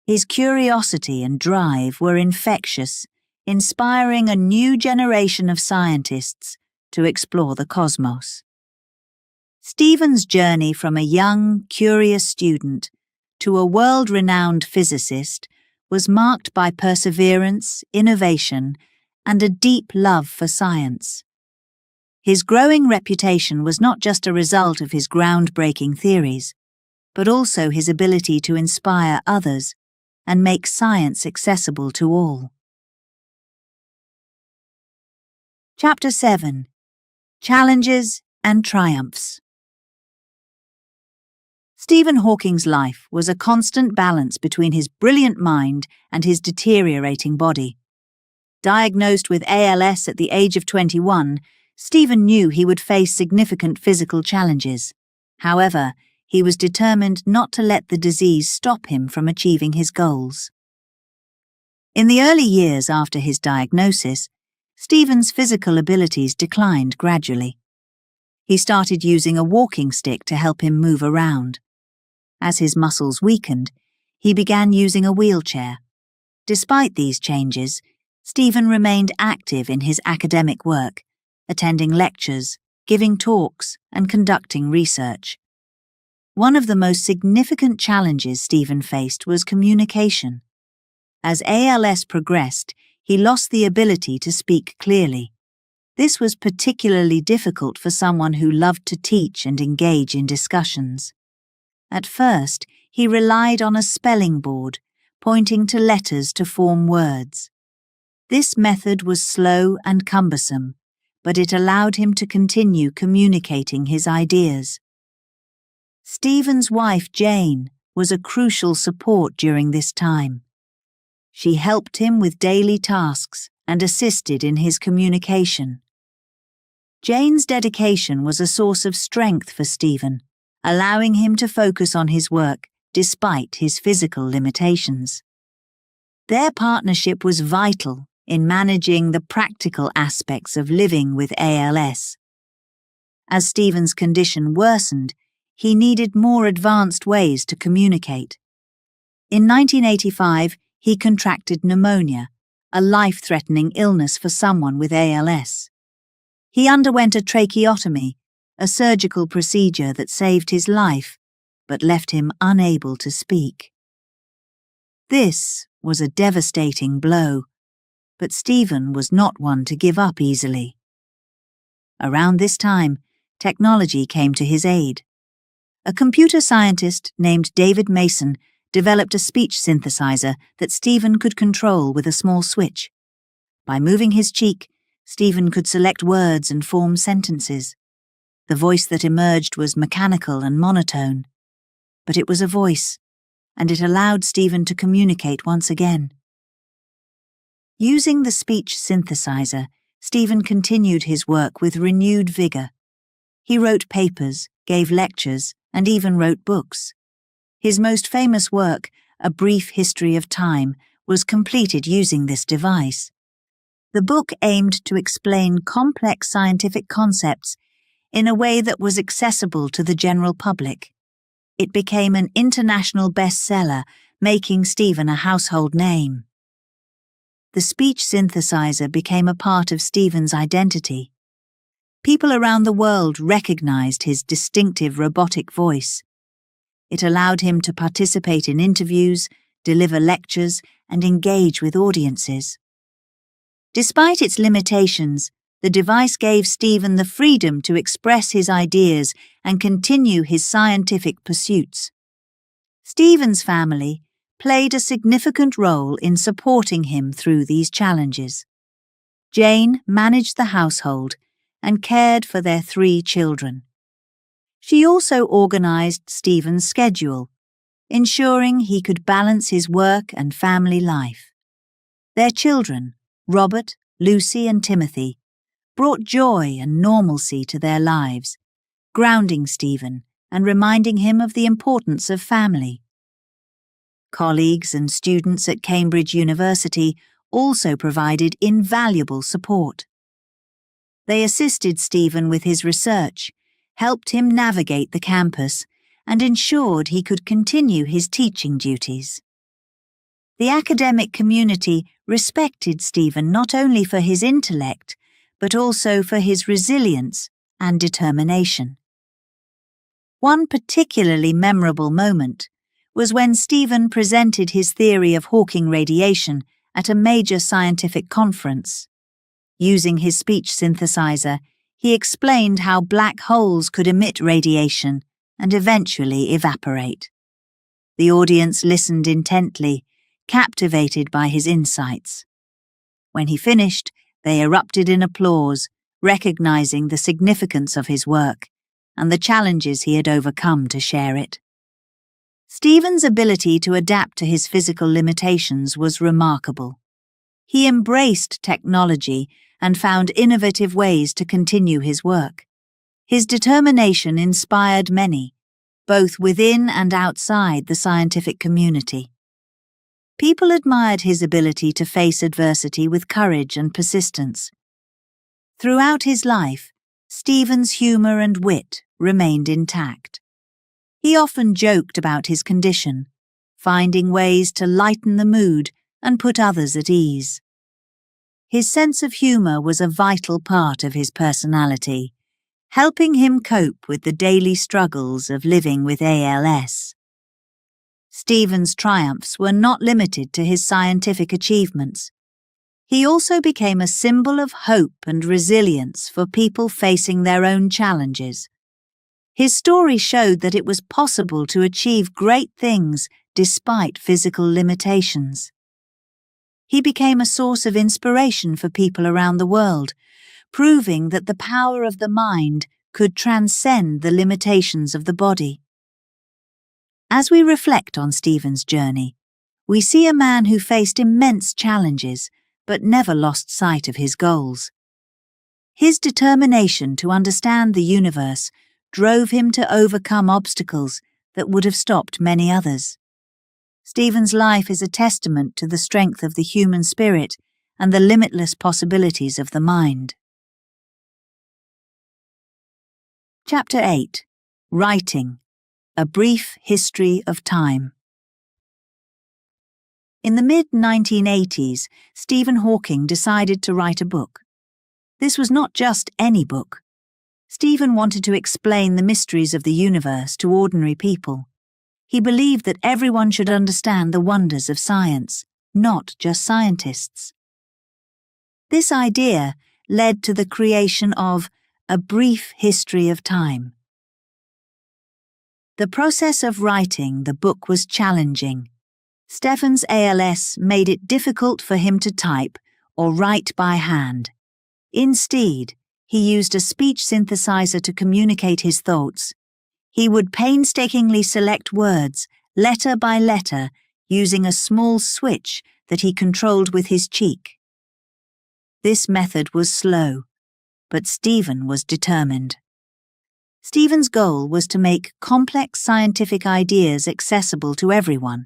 His curiosity and drive were infectious, inspiring a new generation of scientists to explore the cosmos. Stephen's journey from a young, curious student to a world-renowned physicist was marked by perseverance, innovation, and a deep love for science. His growing reputation was not just a result of his groundbreaking theories, but also his ability to inspire others and make science accessible to all. Chapter 7. Challenges and Triumphs. Stephen Hawking's life was a constant balance between his brilliant mind and his deteriorating body. Diagnosed with ALS at the age of 21, Stephen knew he would face significant physical challenges. However, he was determined not to let the disease stop him from achieving his goals. In the early years after his diagnosis, Stephen's physical abilities declined gradually. He started using a walking stick to help him move around. As his muscles weakened, he began using a wheelchair. Despite these changes, Stephen remained active in his academic work, attending lectures, giving talks, and conducting research. One of the most significant challenges Stephen faced was communication. As ALS progressed, he lost the ability to speak clearly. This was particularly difficult for someone who loved to teach and engage in discussions. At first, he relied on a spelling board, pointing to letters to form words. This method was slow and cumbersome, but it allowed him to continue communicating his ideas. Stephen's wife, Jane, was a crucial support during this time. She helped him with daily tasks and assisted in his communication. Jane's dedication was a source of strength for Stephen, allowing him to focus on his work despite his physical limitations. Their partnership was vital in managing the practical aspects of living with ALS. As Stephen's condition worsened, he needed more advanced ways to communicate. In 1985, he contracted pneumonia, a life-threatening illness for someone with ALS. He underwent a tracheotomy, a surgical procedure that saved his life, but left him unable to speak. This was a devastating blow, but Stephen was not one to give up easily. Around this time, technology came to his aid. A computer scientist named David Mason developed a speech synthesizer that Stephen could control with a small switch. By moving his cheek, Stephen could select words and form sentences. The voice that emerged was mechanical and monotone, but it was a voice, and it allowed Stephen to communicate once again. Using the speech synthesizer, Stephen continued his work with renewed vigor. He wrote papers, gave lectures, and even wrote books. His most famous work, A Brief History of Time, was completed using this device. The book aimed to explain complex scientific concepts in a way that was accessible to the general public. It became an international bestseller, making Stephen a household name. The speech synthesizer became a part of Stephen's identity. People around the world recognized his distinctive robotic voice. It allowed him to participate in interviews, deliver lectures, and engage with audiences. Despite its limitations, the device gave Stephen the freedom to express his ideas and continue his scientific pursuits. Stephen's family played a significant role in supporting him through these challenges. Jane managed the household and cared for their 3 children. She also organized Stephen's schedule, ensuring he could balance his work and family life. Their children, Robert, Lucy, and Timothy, brought joy and normalcy to their lives, grounding Stephen and reminding him of the importance of family. Colleagues and students at Cambridge University also provided invaluable support. They assisted Stephen with his research, helped him navigate the campus, and ensured he could continue his teaching duties. The academic community respected Stephen not only for his intellect, but also for his resilience and determination. One particularly memorable moment was when Stephen presented his theory of Hawking radiation at a major scientific conference. Using his speech synthesizer, he explained how black holes could emit radiation and eventually evaporate. The audience listened intently, captivated by his insights. When he finished, they erupted in applause, recognizing the significance of his work and the challenges he had overcome to share it. Stephen's ability to adapt to his physical limitations was remarkable. He embraced technology and found innovative ways to continue his work. His determination inspired many, both within and outside the scientific community. People admired his ability to face adversity with courage and persistence. Throughout his life, Stephen's humor and wit remained intact. He often joked about his condition, finding ways to lighten the mood and put others at ease. His sense of humor was a vital part of his personality, helping him cope with the daily struggles of living with ALS. Stephen's triumphs were not limited to his scientific achievements. He also became a symbol of hope and resilience for people facing their own challenges. His story showed that it was possible to achieve great things despite physical limitations. He became a source of inspiration for people around the world, proving that the power of the mind could transcend the limitations of the body. As we reflect on Stephen's journey, we see a man who faced immense challenges but never lost sight of his goals. His determination to understand the universe drove him to overcome obstacles that would have stopped many others. Stephen's life is a testament to the strength of the human spirit and the limitless possibilities of the mind. Chapter 8. Writing: A Brief History of Time. In the mid-1980s, Stephen Hawking decided to write a book. This was not just any book. Stephen wanted to explain the mysteries of the universe to ordinary people. He believed that everyone should understand the wonders of science, not just scientists. This idea led to the creation of A Brief History of Time. The process of writing the book was challenging. Stephen's ALS made it difficult for him to type or write by hand. Instead, he used a speech synthesizer to communicate his thoughts. He would painstakingly select words, letter by letter, using a small switch that he controlled with his cheek. This method was slow, but Stephen was determined. Stephen's goal was to make complex scientific ideas accessible to everyone.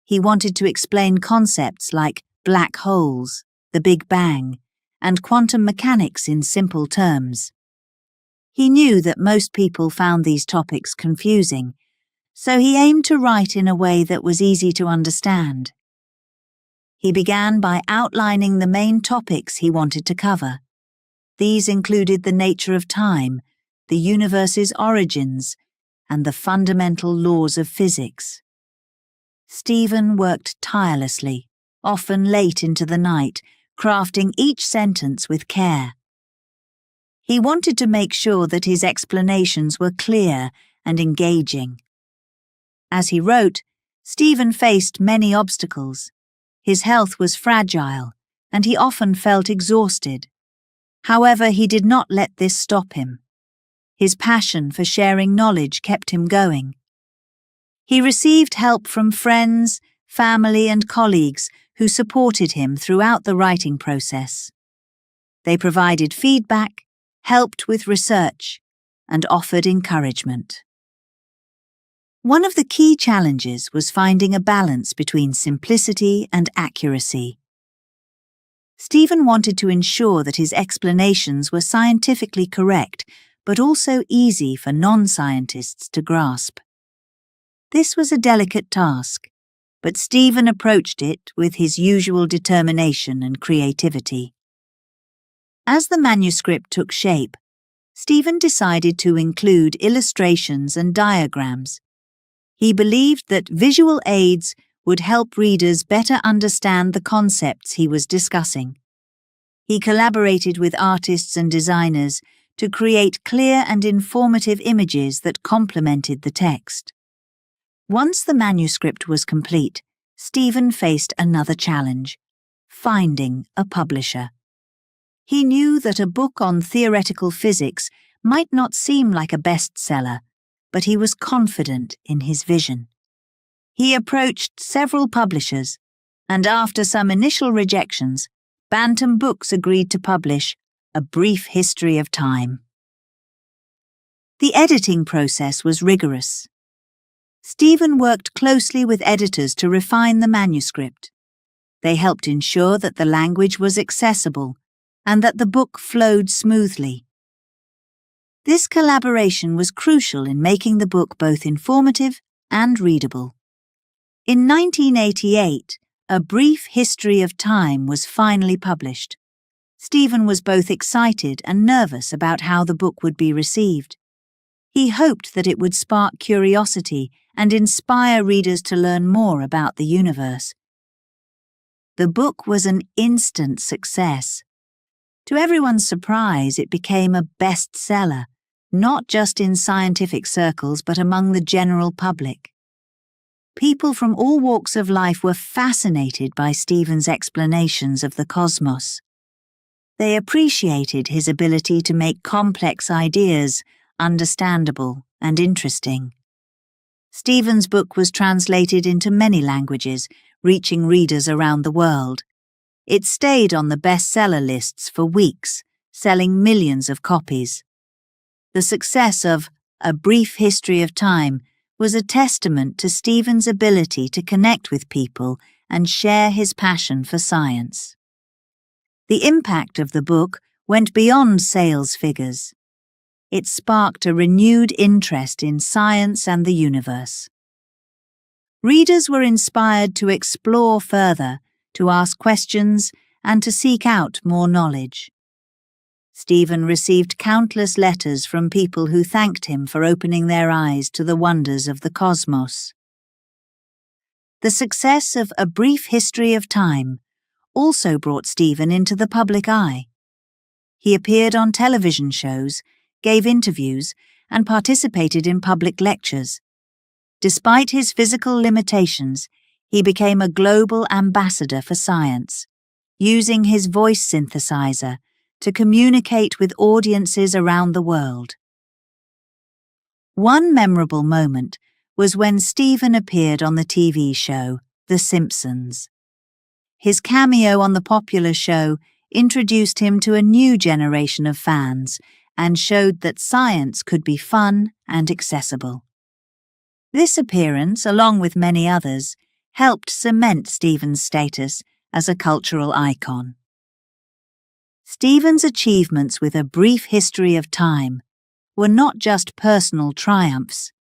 He wanted to explain concepts like black holes, the Big Bang, and quantum mechanics in simple terms. He knew that most people found these topics confusing, so he aimed to write in a way that was easy to understand. He began by outlining the main topics he wanted to cover. These included the nature of time, the universe's origins, and the fundamental laws of physics. Stephen worked tirelessly, often late into the night, crafting each sentence with care. He wanted to make sure that his explanations were clear and engaging. As he wrote, Stephen faced many obstacles. His health was fragile, and he often felt exhausted. However, he did not let this stop him. His passion for sharing knowledge kept him going. He received help from friends, family, and colleagues who supported him throughout the writing process. They provided feedback, helped with research, and offered encouragement. One of the key challenges was finding a balance between simplicity and accuracy. Stephen wanted to ensure that his explanations were scientifically correct, but also easy for non-scientists to grasp. This was a delicate task. but Stephen approached it with his usual determination and creativity. As the manuscript took shape, Stephen decided to include illustrations and diagrams. He believed that visual aids would help readers better understand the concepts he was discussing. He collaborated with artists and designers to create clear and informative images that complemented the text. Once the manuscript was complete, Stephen faced another challenge: finding a publisher. He knew that a book on theoretical physics might not seem like a bestseller, but he was confident in his vision. He approached several publishers, and after some initial rejections, Bantam Books agreed to publish A Brief History of Time. The editing process was rigorous. Stephen worked closely with editors to refine the manuscript. They helped ensure that the language was accessible and that the book flowed smoothly. This collaboration was crucial in making the book both informative and readable. In 1988, A Brief History of Time was finally published. Stephen was both excited and nervous about how the book would be received. He hoped that it would spark curiosity and inspire readers to learn more about the universe. The book was an instant success. To everyone's surprise, it became a bestseller, not just in scientific circles but among the general public. People from all walks of life were fascinated by Stephen's explanations of the cosmos. They appreciated his ability to make complex ideas understandable and interesting. Stephen's book was translated into many languages, reaching readers around the world. It stayed on the bestseller lists for weeks, selling millions of copies. The success of A Brief History of Time was a testament to Stephen's ability to connect with people and share his passion for science. The impact of the book went beyond sales figures. It sparked a renewed interest in science and the universe. Readers were inspired to explore further, to ask questions, and to seek out more knowledge. Stephen received countless letters from people who thanked him for opening their eyes to the wonders of the cosmos. The success of A Brief History of Time also brought Stephen into the public eye. He appeared on television shows, gave interviews, and participated in public lectures. Despite his physical limitations, he became a global ambassador for science, using his voice synthesizer to communicate with audiences around the world. One memorable moment was when Stephen appeared on the TV show The Simpsons. His cameo on the popular show introduced him to a new generation of fans and showed that science could be fun and accessible. This appearance, along with many others, helped cement Stephen's status as a cultural icon. Stephen's achievements with A Brief History of Time were not just personal triumphs.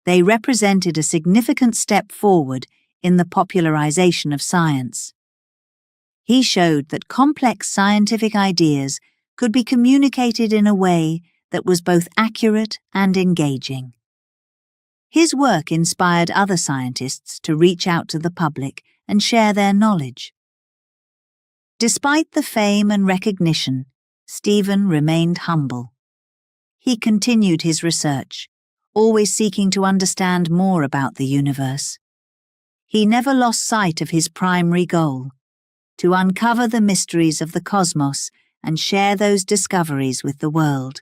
They represented a significant step forward in the popularization of science. He showed that complex scientific ideas could be communicated in a way that was both accurate and engaging. His work inspired other scientists to reach out to the public and share their knowledge. Despite the fame and recognition, Stephen remained humble. He continued his research, always seeking to understand more about the universe. He never lost sight of his primary goal: to uncover the mysteries of the cosmos and share those discoveries with the world.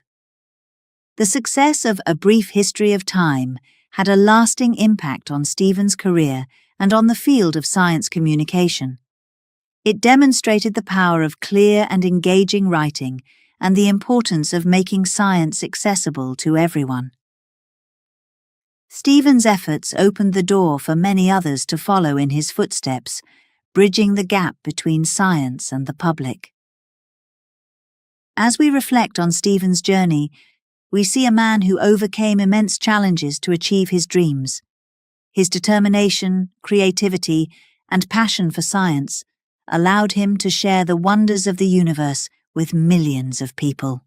The success of A Brief History of Time had a lasting impact on Stephen's career and on the field of science communication. It demonstrated the power of clear and engaging writing and the importance of making science accessible to everyone. Stephen's efforts opened the door for many others to follow in his footsteps, bridging the gap between science and the public. As we reflect on Stephen's journey, we see a man who overcame immense challenges to achieve his dreams. His determination, creativity, and passion for science allowed him to share the wonders of the universe with millions of people.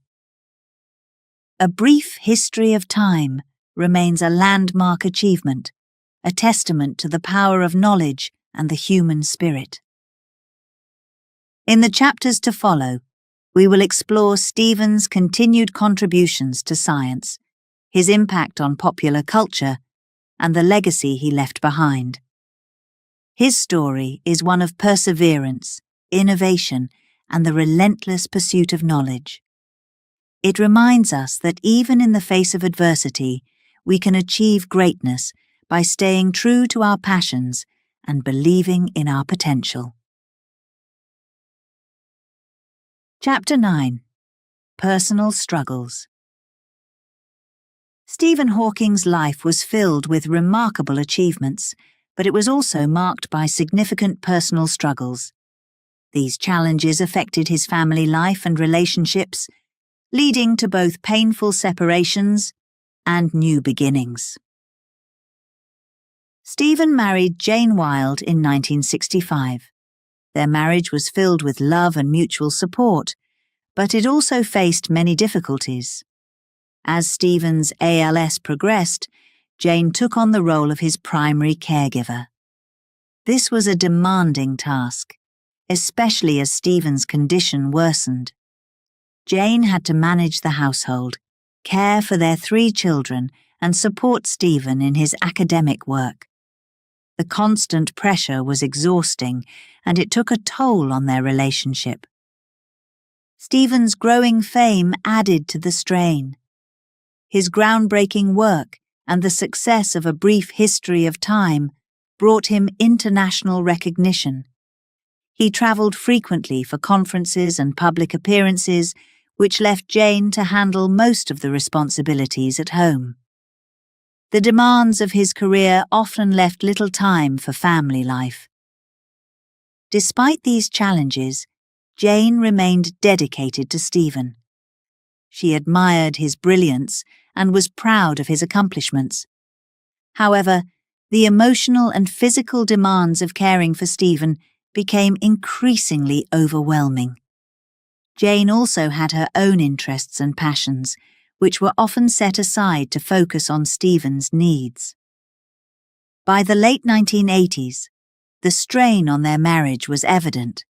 A Brief History of Time remains a landmark achievement, a testament to the power of knowledge and the human spirit. In the chapters to follow, we will explore Stephen's continued contributions to science, his impact on popular culture, and the legacy he left behind. His story is one of perseverance, innovation, and the relentless pursuit of knowledge. It reminds us that even in the face of adversity, we can achieve greatness by staying true to our passions and believing in our potential. Chapter 9. Personal Struggles. Stephen Hawking's life was filled with remarkable achievements, but it was also marked by significant personal struggles. These challenges affected his family life and relationships, leading to both painful separations and new beginnings. Stephen married Jane Wilde in 1965. Their marriage was filled with love and mutual support, but it also faced many difficulties. As Stephen's ALS progressed, Jane took on the role of his primary caregiver. This was a demanding task, especially as Stephen's condition worsened. Jane had to manage the household, care for their 3 children, and support Stephen in his academic work. The constant pressure was exhausting, and it took a toll on their relationship. Stephen's growing fame added to the strain. His groundbreaking work and the success of A Brief History of Time brought him international recognition. He travelled frequently for conferences and public appearances, which left Jane to handle most of the responsibilities at home. The demands of his career often left little time for family life. Despite these challenges, Jane remained dedicated to Stephen. She admired his brilliance and was proud of his accomplishments. However, the emotional and physical demands of caring for Stephen became increasingly overwhelming. Jane also had her own interests and passions, which were often set aside to focus on Stephen's needs. By the late 1980s, the strain on their marriage was evident.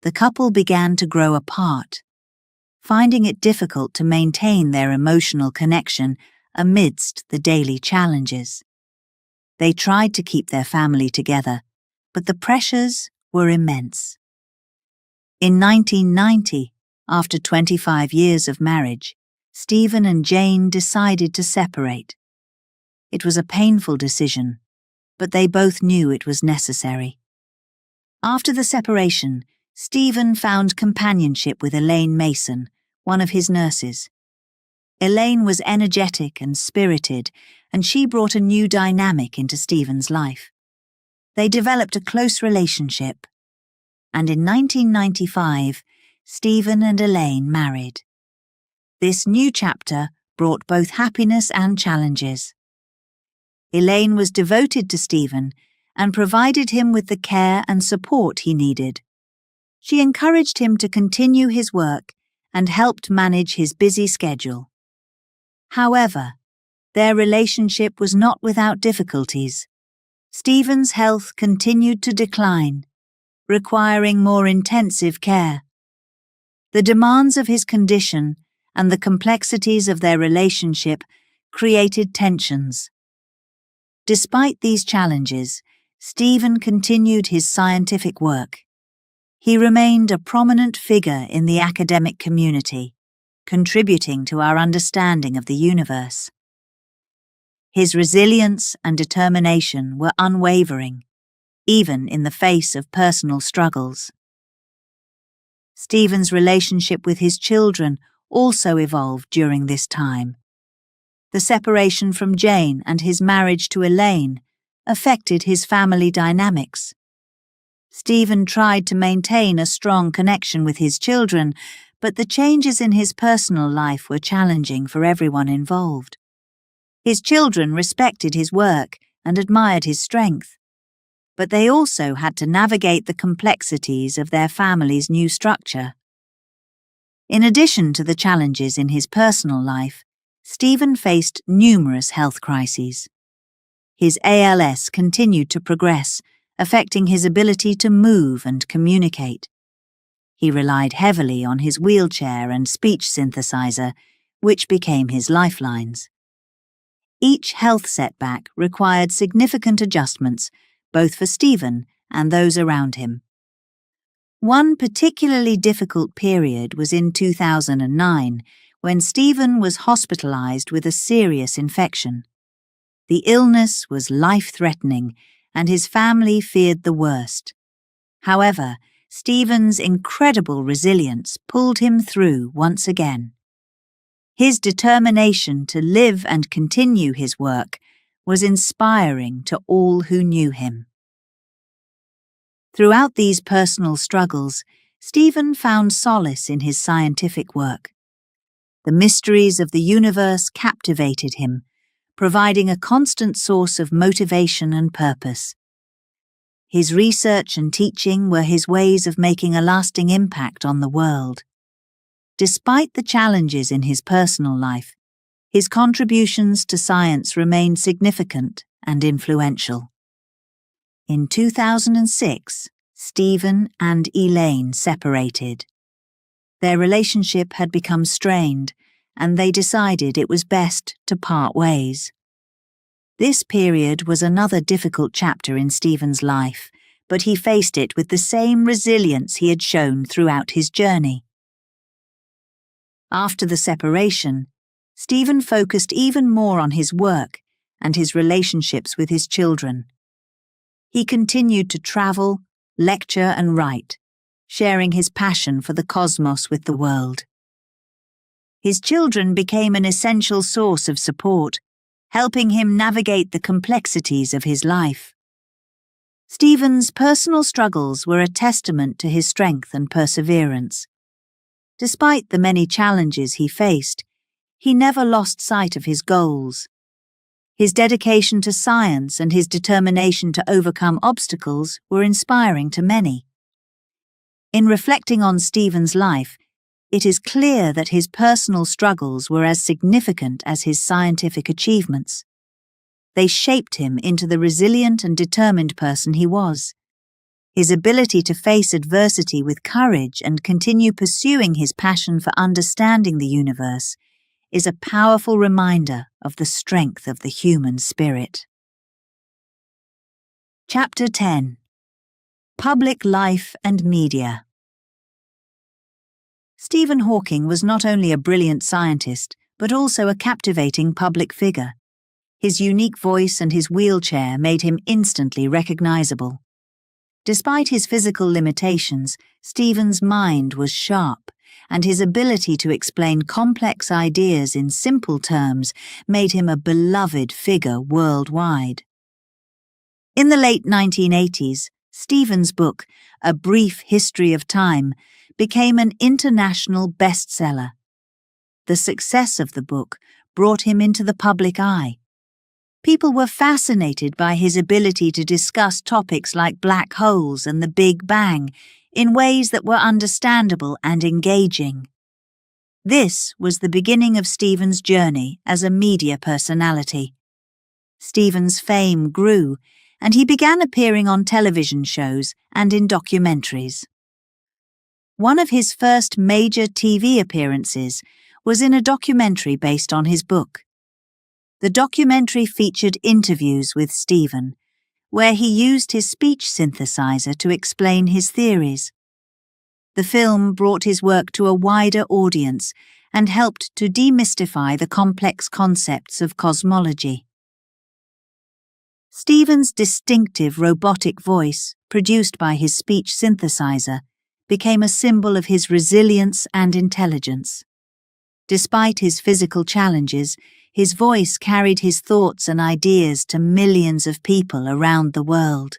The couple began to grow apart, finding it difficult to maintain their emotional connection amidst the daily challenges. They tried to keep their family together, but the pressures were immense. In 1990, after 25 years of marriage, Stephen and Jane decided to separate. It was a painful decision, but they both knew it was necessary. After the separation, Stephen found companionship with Elaine Mason, one of his nurses. Elaine was energetic and spirited, and she brought a new dynamic into Stephen's life. They developed a close relationship, and in 1995, Stephen and Elaine married. This new chapter brought both happiness and challenges. Elaine was devoted to Stephen and provided him with the care and support he needed. She encouraged him to continue his work and helped manage his busy schedule. However, their relationship was not without difficulties. Stephen's health continued to decline, requiring more intensive care. The demands of his condition and the complexities of their relationship created tensions. Despite these challenges, Stephen continued his scientific work. He remained a prominent figure in the academic community, contributing to our understanding of the universe. His resilience and determination were unwavering, even in the face of personal struggles. Stephen's relationship with his children also evolved during this time. The separation from Jane and his marriage to Elaine affected his family dynamics. Stephen tried to maintain a strong connection with his children, but the changes in his personal life were challenging for everyone involved. His children respected his work and admired his strength. But they also had to navigate the complexities of their family's new structure. In addition to the challenges in his personal life, Stephen faced numerous health crises. His ALS continued to progress, affecting his ability to move and communicate. He relied heavily on his wheelchair and speech synthesizer, which became his lifelines. Each health setback required significant adjustments, both for Stephen and those around him. One particularly difficult period was in 2009, when Stephen was hospitalized with a serious infection. The illness was life-threatening, and his family feared the worst. However, Stephen's incredible resilience pulled him through once again. His determination to live and continue his work was inspiring to all who knew him. Throughout these personal struggles, Stephen found solace in his scientific work. The mysteries of the universe captivated him, providing a constant source of motivation and purpose. His research and teaching were his ways of making a lasting impact on the world. Despite the challenges in his personal life, his contributions to science remained significant and influential. In 2006, Stephen and Elaine separated. Their relationship had become strained, and they decided it was best to part ways. This period was another difficult chapter in Stephen's life, but he faced it with the same resilience he had shown throughout his journey. After the separation, Stephen focused even more on his work and his relationships with his children. He continued to travel, lecture and write, sharing his passion for the cosmos with the world. His children became an essential source of support, helping him navigate the complexities of his life. Stephen's personal struggles were a testament to his strength and perseverance. Despite the many challenges he faced, he never lost sight of his goals. His dedication to science and his determination to overcome obstacles were inspiring to many. In reflecting on Stephen's life, it is clear that his personal struggles were as significant as his scientific achievements. They shaped him into the resilient and determined person he was. His ability to face adversity with courage and continue pursuing his passion for understanding the universe is a powerful reminder of the strength of the human spirit. Chapter 10. Public Life and Media. Stephen Hawking was not only a brilliant scientist, but also a captivating public figure. His unique voice and his wheelchair made him instantly recognizable. Despite his physical limitations, Stephen's mind was sharp, and his ability to explain complex ideas in simple terms made him a beloved figure worldwide. In the late 1980s, Stephen's book, A Brief History of Time, became an international bestseller. The success of the book brought him into the public eye. People were fascinated by his ability to discuss topics like black holes and the Big Bang in ways that were understandable and engaging. This was the beginning of Stephen's journey as a media personality. Stephen's fame grew, and he began appearing on television shows and in documentaries. One of his first major TV appearances was in a documentary based on his book. The documentary featured interviews with Stephen, where he used his speech synthesizer to explain his theories. The film brought his work to a wider audience and helped to demystify the complex concepts of cosmology. Stephen's distinctive robotic voice, produced by his speech synthesizer, became a symbol of his resilience and intelligence. Despite his physical challenges, his voice carried his thoughts and ideas to millions of people around the world.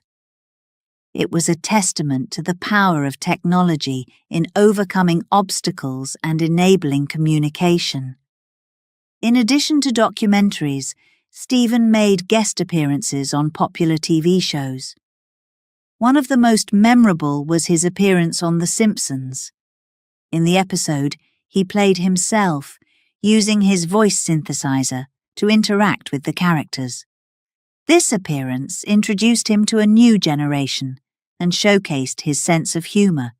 It was a testament to the power of technology in overcoming obstacles and enabling communication. In addition to documentaries, Stephen made guest appearances on popular TV shows. One of the most memorable was his appearance on The Simpsons. In the episode, he played himself, using his voice synthesizer to interact with the characters. This appearance introduced him to a new generation and showcased his sense of humor.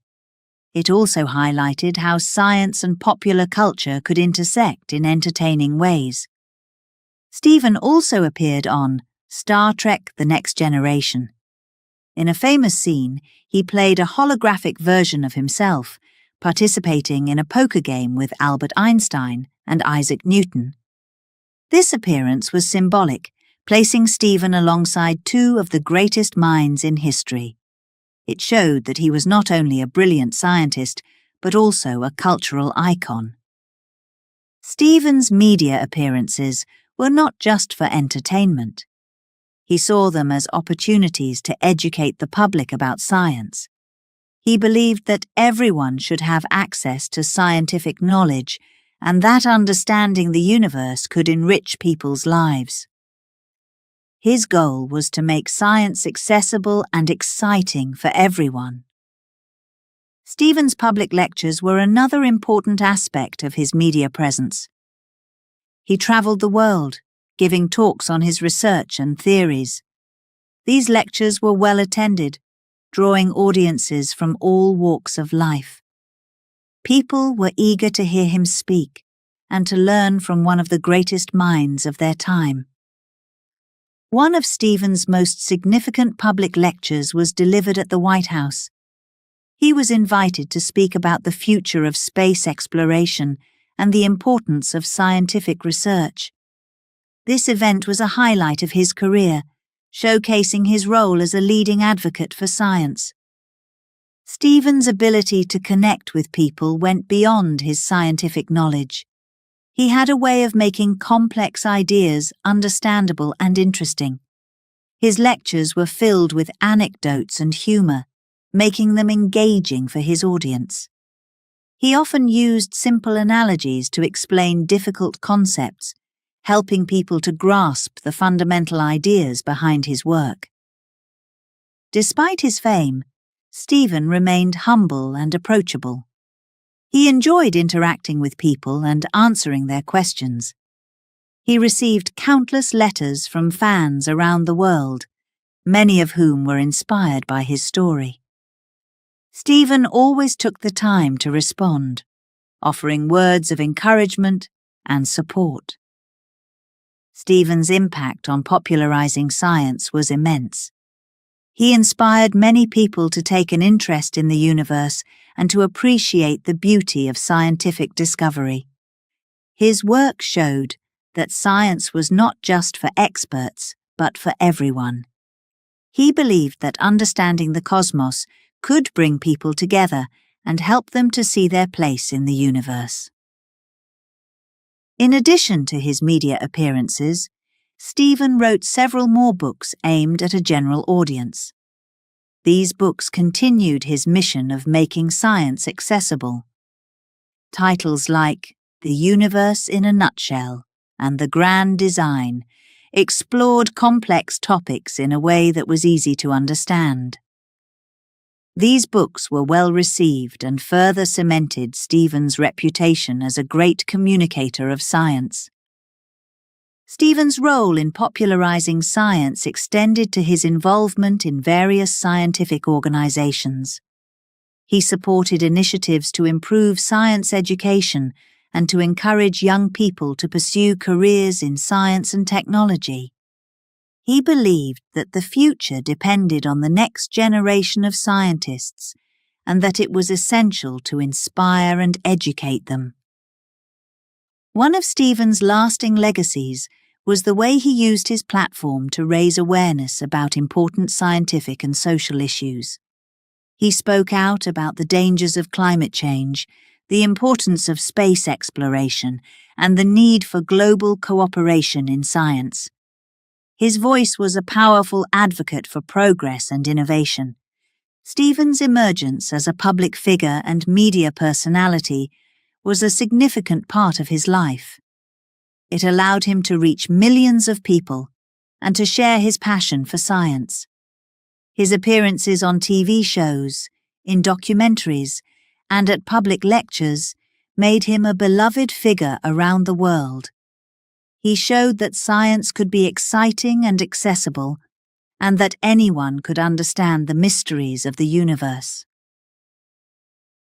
It also highlighted how science and popular culture could intersect in entertaining ways. Stephen also appeared on Star Trek: The Next Generation. In a famous scene, he played a holographic version of himself, participating in a poker game with Albert Einstein and Isaac Newton. This appearance was symbolic, placing Stephen alongside two of the greatest minds in history. It showed that he was not only a brilliant scientist, but also a cultural icon. Stephen's media appearances were not just for entertainment. He saw them as opportunities to educate the public about science. He believed that everyone should have access to scientific knowledge and that understanding the universe could enrich people's lives. His goal was to make science accessible and exciting for everyone. Stephen's public lectures were another important aspect of his media presence. He travelled the world, giving talks on his research and theories. These lectures were well attended, drawing audiences from all walks of life. People were eager to hear him speak and to learn from one of the greatest minds of their time. One of Stephen's most significant public lectures was delivered at the White House. He was invited to speak about the future of space exploration and the importance of scientific research. This event was a highlight of his career, showcasing his role as a leading advocate for science. Stephen's ability to connect with people went beyond his scientific knowledge. He had a way of making complex ideas understandable and interesting. His lectures were filled with anecdotes and humor, making them engaging for his audience. He often used simple analogies to explain difficult concepts, helping people to grasp the fundamental ideas behind his work. Despite his fame, Stephen remained humble and approachable. He enjoyed interacting with people and answering their questions. He received countless letters from fans around the world, many of whom were inspired by his story. Stephen always took the time to respond, offering words of encouragement and support. Stephen's impact on popularizing science was immense. He inspired many people to take an interest in the universe and to appreciate the beauty of scientific discovery. His work showed that science was not just for experts, but for everyone. He believed that understanding the cosmos could bring people together and help them to see their place in the universe. In addition to his media appearances, Stephen wrote several more books aimed at a general audience. These books continued his mission of making science accessible. Titles like The Universe in a Nutshell and The Grand Design explored complex topics in a way that was easy to understand. These books were well received and further cemented Stephen's reputation as a great communicator of science. Stephen's role in popularizing science extended to his involvement in various scientific organizations. He supported initiatives to improve science education and to encourage young people to pursue careers in science and technology. He believed that the future depended on the next generation of scientists and that it was essential to inspire and educate them. One of Stephen's lasting legacies was the way he used his platform to raise awareness about important scientific and social issues. He spoke out about the dangers of climate change, the importance of space exploration, and the need for global cooperation in science. His voice was a powerful advocate for progress and innovation. Stephen's emergence as a public figure and media personality was a significant part of his life. It allowed him to reach millions of people and to share his passion for science. His appearances on TV shows, in documentaries, and at public lectures made him a beloved figure around the world. He showed that science could be exciting and accessible, and that anyone could understand the mysteries of the universe.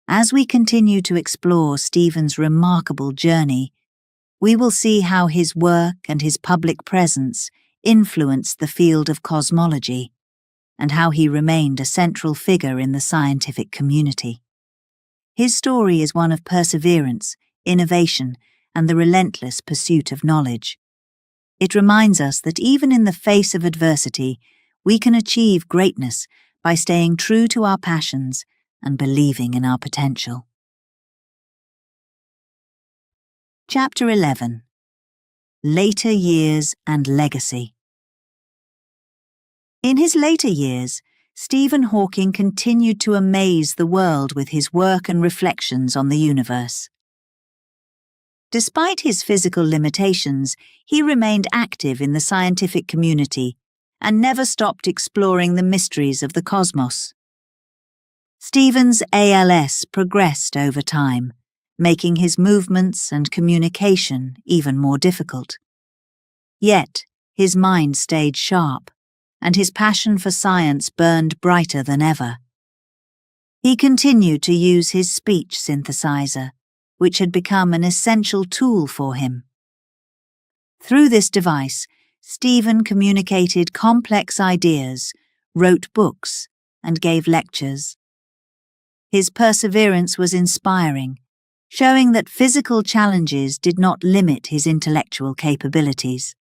As we continue to explore Stephen's remarkable journey, we will see how his work and his public presence influenced the field of cosmology, and how he remained a central figure in the scientific community. His story is one of perseverance, innovation, and the relentless pursuit of knowledge. It reminds us that even in the face of adversity, we can achieve greatness by staying true to our passions and believing in our potential. Chapter 11. Later Years and Legacy. In his later years, Stephen Hawking continued to amaze the world with his work and reflections on the universe. Despite his physical limitations, he remained active in the scientific community and never stopped exploring the mysteries of the cosmos. Stephen's ALS progressed over time, making his movements and communication even more difficult. Yet, his mind stayed sharp, and his passion for science burned brighter than ever. He continued to use his speech synthesizer, which had become an essential tool for him. Through this device, Stephen communicated complex ideas, wrote books, and gave lectures. His perseverance was inspiring, showing that physical challenges did not limit his intellectual capabilities.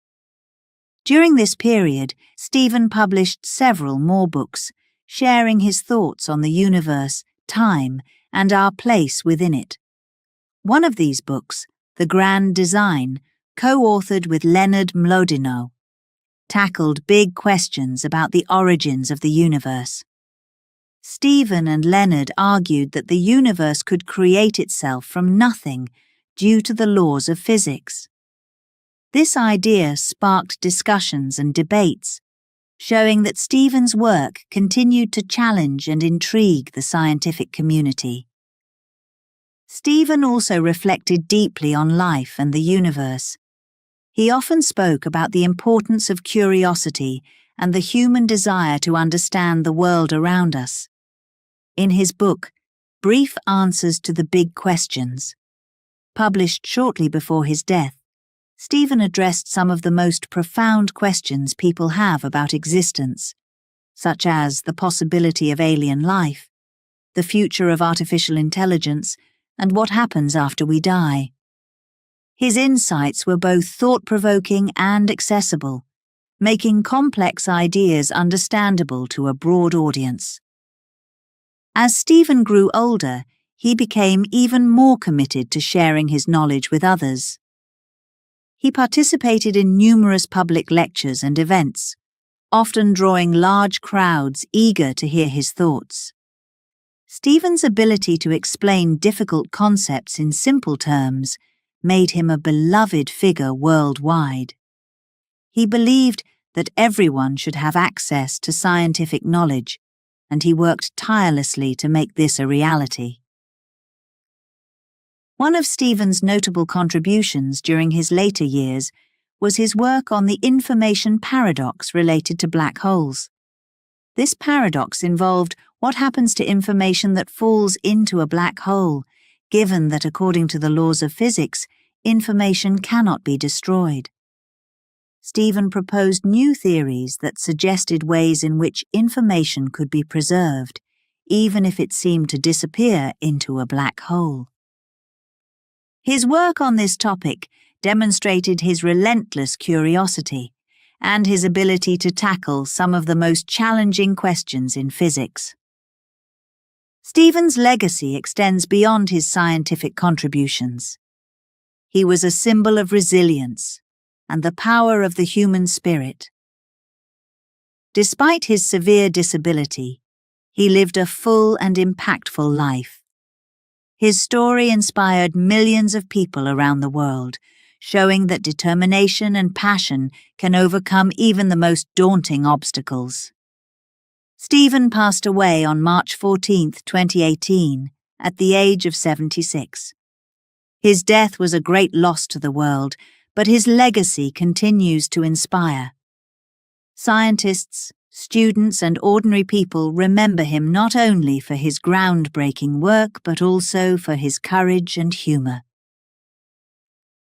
During this period, Stephen published several more books, sharing his thoughts on the universe, time, and our place within it. One of these books, The Grand Design, co-authored with Leonard Mlodinow, tackled big questions about the origins of the universe. Stephen and Leonard argued that the universe could create itself from nothing due to the laws of physics. This idea sparked discussions and debates, showing that Stephen's work continued to challenge and intrigue the scientific community. Stephen also reflected deeply on life and the universe. He often spoke about the importance of curiosity and the human desire to understand the world around us. In his book, Brief Answers to the Big Questions, published shortly before his death, Stephen addressed some of the most profound questions people have about existence, such as the possibility of alien life, the future of artificial intelligence, and what happens after we die. His insights were both thought-provoking and accessible, making complex ideas understandable to a broad audience. As Stephen grew older, he became even more committed to sharing his knowledge with others. He participated in numerous public lectures and events, often drawing large crowds eager to hear his thoughts. Stephen's ability to explain difficult concepts in simple terms made him a beloved figure worldwide. He believed that everyone should have access to scientific knowledge, and he worked tirelessly to make this a reality. One of Stephen's notable contributions during his later years was his work on the information paradox related to black holes. This paradox involved what happens to information that falls into a black hole, given that according to the laws of physics, information cannot be destroyed. Stephen proposed new theories that suggested ways in which information could be preserved, even if it seemed to disappear into a black hole. His work on this topic demonstrated his relentless curiosity and his ability to tackle some of the most challenging questions in physics. Stephen's legacy extends beyond his scientific contributions. He was a symbol of resilience and the power of the human spirit. Despite his severe disability, he lived a full and impactful life. His story inspired millions of people around the world, showing that determination and passion can overcome even the most daunting obstacles. Stephen passed away on March 14, 2018, at the age of 76. His death was a great loss to the world, but his legacy continues to inspire. Scientists, students, and ordinary people remember him not only for his groundbreaking work but also for his courage and humor.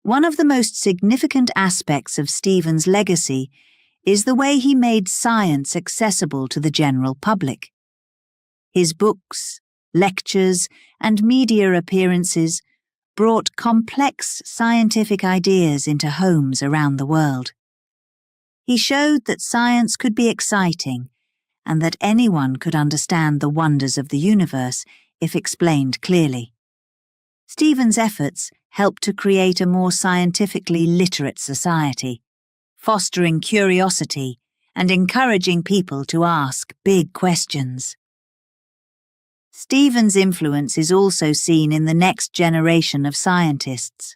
One of the most significant aspects of Stephen's legacy is the way he made science accessible to the general public. His books, lectures, and media appearances brought complex scientific ideas into homes around the world. He showed that science could be exciting and that anyone could understand the wonders of the universe if explained clearly. Stephen's efforts helped to create a more scientifically literate society, fostering curiosity and encouraging people to ask big questions. Stephen's influence is also seen in the next generation of scientists.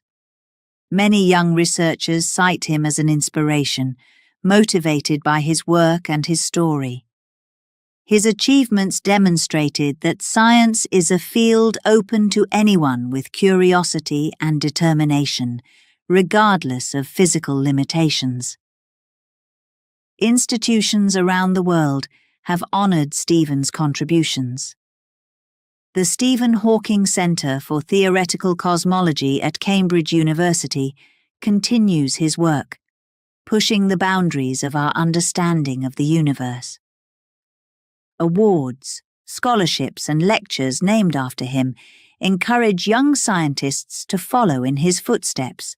Many young researchers cite him as an inspiration, motivated by his work and his story. His achievements demonstrated that science is a field open to anyone with curiosity and determination, regardless of physical limitations. Institutions around the world have honored Stephen's contributions. The Stephen Hawking Centre for Theoretical Cosmology at Cambridge University continues his work, pushing the boundaries of our understanding of the universe. Awards, scholarships, and lectures named after him encourage young scientists to follow in his footsteps.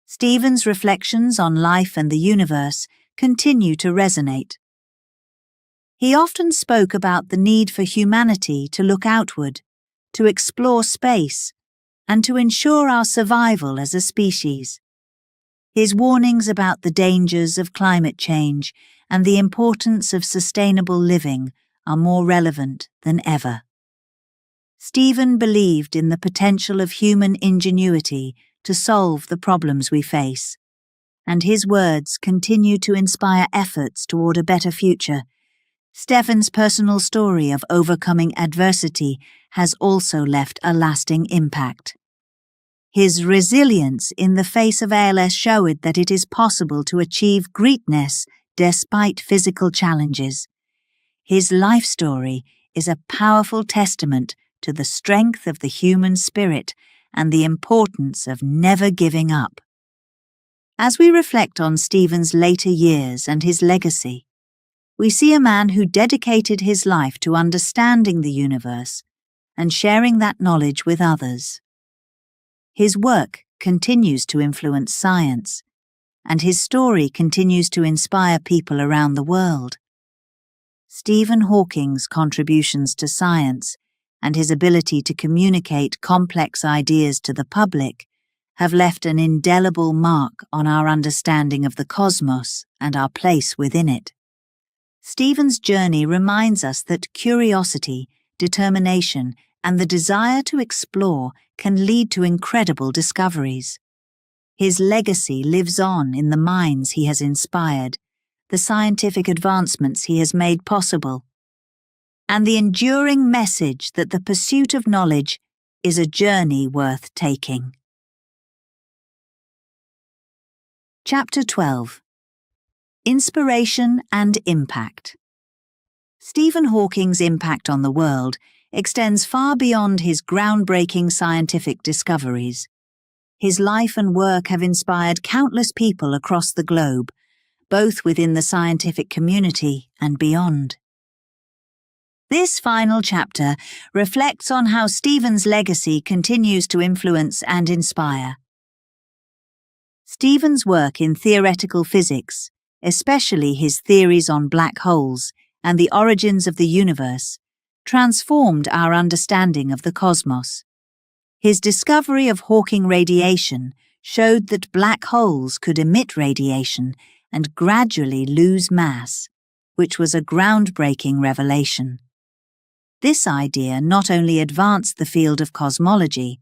Stephen's reflections on life and the universe continue to resonate. He often spoke about the need for humanity to look outward, to explore space, and to ensure our survival as a species. His warnings about the dangers of climate change and the importance of sustainable living are more relevant than ever. Stephen believed in the potential of human ingenuity to solve the problems we face, and his words continue to inspire efforts toward a better future. Stephen's personal story of overcoming adversity has also left a lasting impact. His resilience in the face of ALS showed that it is possible to achieve greatness despite physical challenges. His life story is a powerful testament to the strength of the human spirit and the importance of never giving up. As we reflect on Stephen's later years and his legacy, we see a man who dedicated his life to understanding the universe and sharing that knowledge with others. His work continues to influence science, and his story continues to inspire people around the world. Stephen Hawking's contributions to science and his ability to communicate complex ideas to the public have left an indelible mark on our understanding of the cosmos and our place within it. Stephen's journey reminds us that curiosity, determination, and the desire to explore can lead to incredible discoveries. His legacy lives on in the minds he has inspired, the scientific advancements he has made possible, and the enduring message that the pursuit of knowledge is a journey worth taking. Chapter 12. Inspiration and Impact. Stephen Hawking's impact on the world extends far beyond his groundbreaking scientific discoveries. His life and work have inspired countless people across the globe, both within the scientific community and beyond. This final chapter reflects on how Stephen's legacy continues to influence and inspire. Stephen's work in theoretical physics, especially his theories on black holes and the origins of the universe, transformed our understanding of the cosmos. His discovery of Hawking radiation showed that black holes could emit radiation and gradually lose mass, which was a groundbreaking revelation. This idea not only advanced the field of cosmology,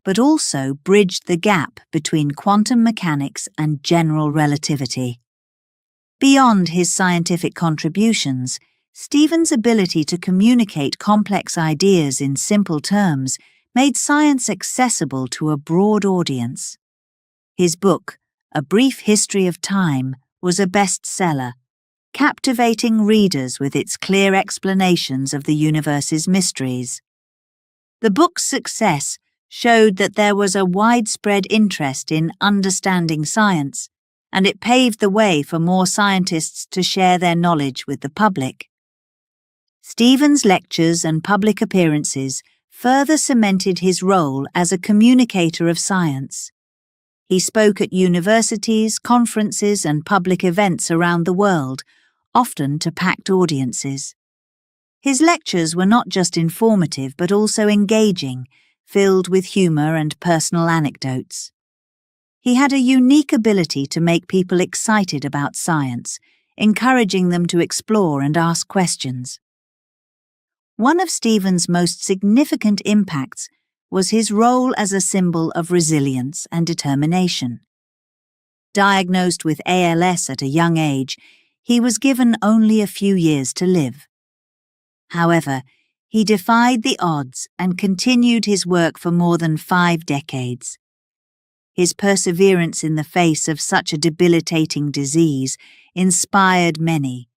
but also bridged the gap between quantum mechanics and general relativity. Beyond his scientific contributions, Stephen's ability to communicate complex ideas in simple terms made science accessible to a broad audience. His book, A Brief History of Time, was a bestseller, captivating readers with its clear explanations of the universe's mysteries. The book's success showed that there was a widespread interest in understanding science, and it paved the way for more scientists to share their knowledge with the public. Stephen's lectures and public appearances further cemented his role as a communicator of science. He spoke at universities, conferences, and public events around the world, often to packed audiences. His lectures were not just informative but also engaging, filled with humour and personal anecdotes. He had a unique ability to make people excited about science, encouraging them to explore and ask questions. One of Stephen's most significant impacts was his role as a symbol of resilience and determination. Diagnosed with ALS at a young age, he was given only a few years to live. However, he defied the odds and continued his work for more than 5 decades. His perseverance in the face of such a debilitating disease inspired many,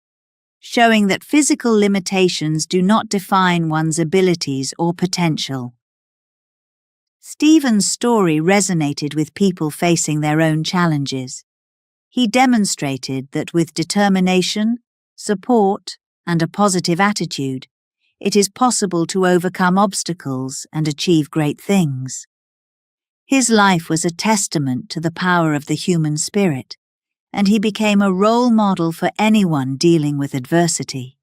showing that physical limitations do not define one's abilities or potential. Stephen's story resonated with people facing their own challenges. He demonstrated that with determination, support, and a positive attitude, it is possible to overcome obstacles and achieve great things. His life was a testament to the power of the human spirit, and he became a role model for anyone dealing with adversity.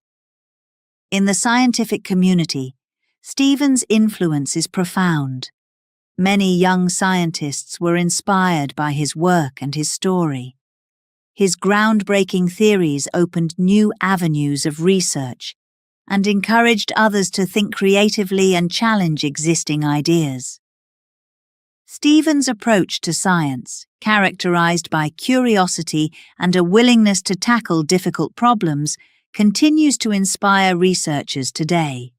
In the scientific community, Stephen's influence is profound. Many young scientists were inspired by his work and his story. His groundbreaking theories opened new avenues of research and encouraged others to think creatively and challenge existing ideas. Stephen's approach to science, characterized by curiosity and a willingness to tackle difficult problems, continues to inspire researchers today.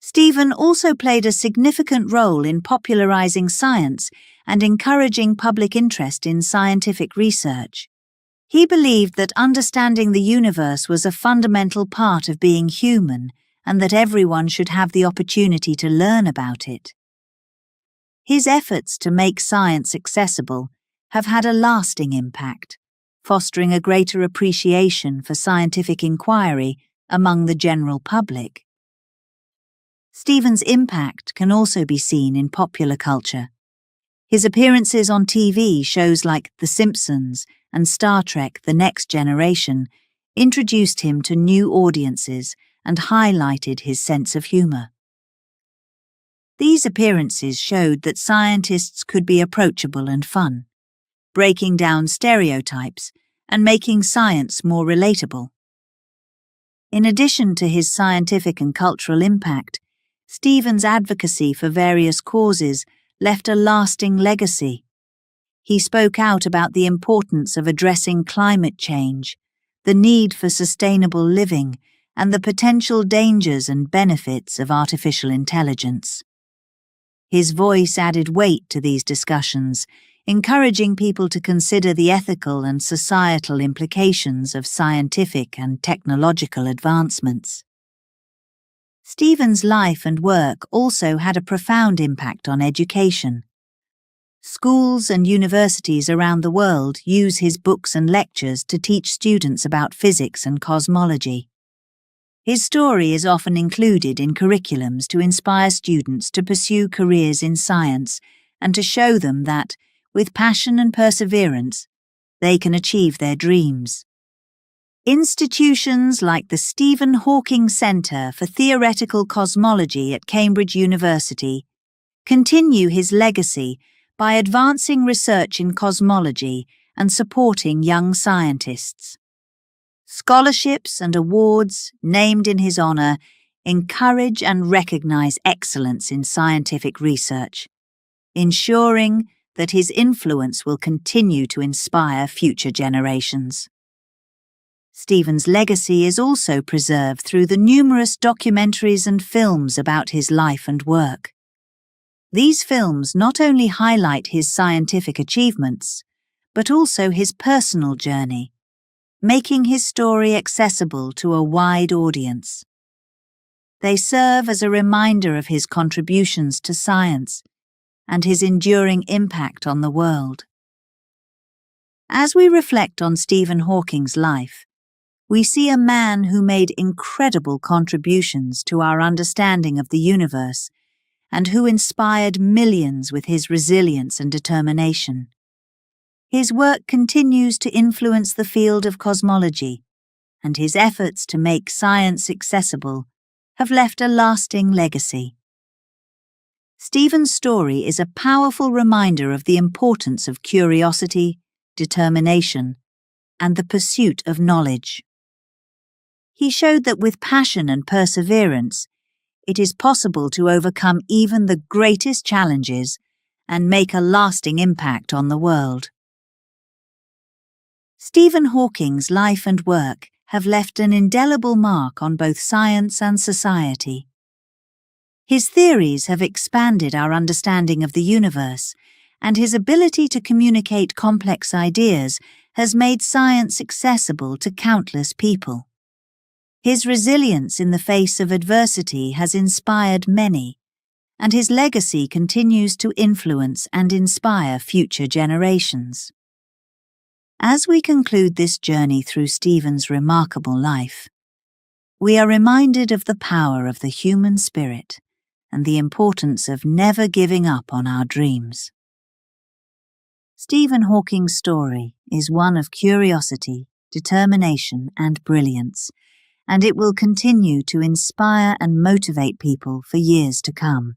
Stephen also played a significant role in popularizing science and encouraging public interest in scientific research. He believed that understanding the universe was a fundamental part of being human and that everyone should have the opportunity to learn about it. His efforts to make science accessible have had a lasting impact, fostering a greater appreciation for scientific inquiry among the general public. Stephen's impact can also be seen in popular culture. His appearances on TV shows like The Simpsons and Star Trek: The Next Generation introduced him to new audiences and highlighted his sense of humour. These appearances showed that scientists could be approachable and fun, breaking down stereotypes and making science more relatable. In addition to his scientific and cultural impact, Stephen's advocacy for various causes left a lasting legacy. He spoke out about the importance of addressing climate change, the need for sustainable living, and the potential dangers and benefits of artificial intelligence. His voice added weight to these discussions, encouraging people to consider the ethical and societal implications of scientific and technological advancements. Stephen's life and work also had a profound impact on education. Schools and universities around the world use his books and lectures to teach students about physics and cosmology. His story is often included in curriculums to inspire students to pursue careers in science and to show them that, with passion and perseverance, they can achieve their dreams. Institutions like the Stephen Hawking Centre for Theoretical Cosmology at Cambridge University continue his legacy by advancing research in cosmology and supporting young scientists. Scholarships and awards named in his honour encourage and recognise excellence in scientific research. ensuring that his influence will continue to inspire future generations. Stephen's legacy is also preserved through the numerous documentaries and films about his life and work. These films not only highlight his scientific achievements, but also his personal journey, making his story accessible to a wide audience. They serve as a reminder of his contributions to science and his enduring impact on the world. As we reflect on Stephen Hawking's life, we see a man who made incredible contributions to our understanding of the universe and who inspired millions with his resilience and determination. His work continues to influence the field of cosmology, and his efforts to make science accessible have left a lasting legacy. Stephen's story is a powerful reminder of the importance of curiosity, determination, and the pursuit of knowledge. He showed that with passion and perseverance, it is possible to overcome even the greatest challenges and make a lasting impact on the world. Stephen Hawking's life and work have left an indelible mark on both science and society. His theories have expanded our understanding of the universe, and his ability to communicate complex ideas has made science accessible to countless people. His resilience in the face of adversity has inspired many, and his legacy continues to influence and inspire future generations. As we conclude this journey through Stephen's remarkable life, we are reminded of the power of the human spirit and the importance of never giving up on our dreams. Stephen Hawking's story is one of curiosity, determination, and brilliance, and it will continue to inspire and motivate people for years to come.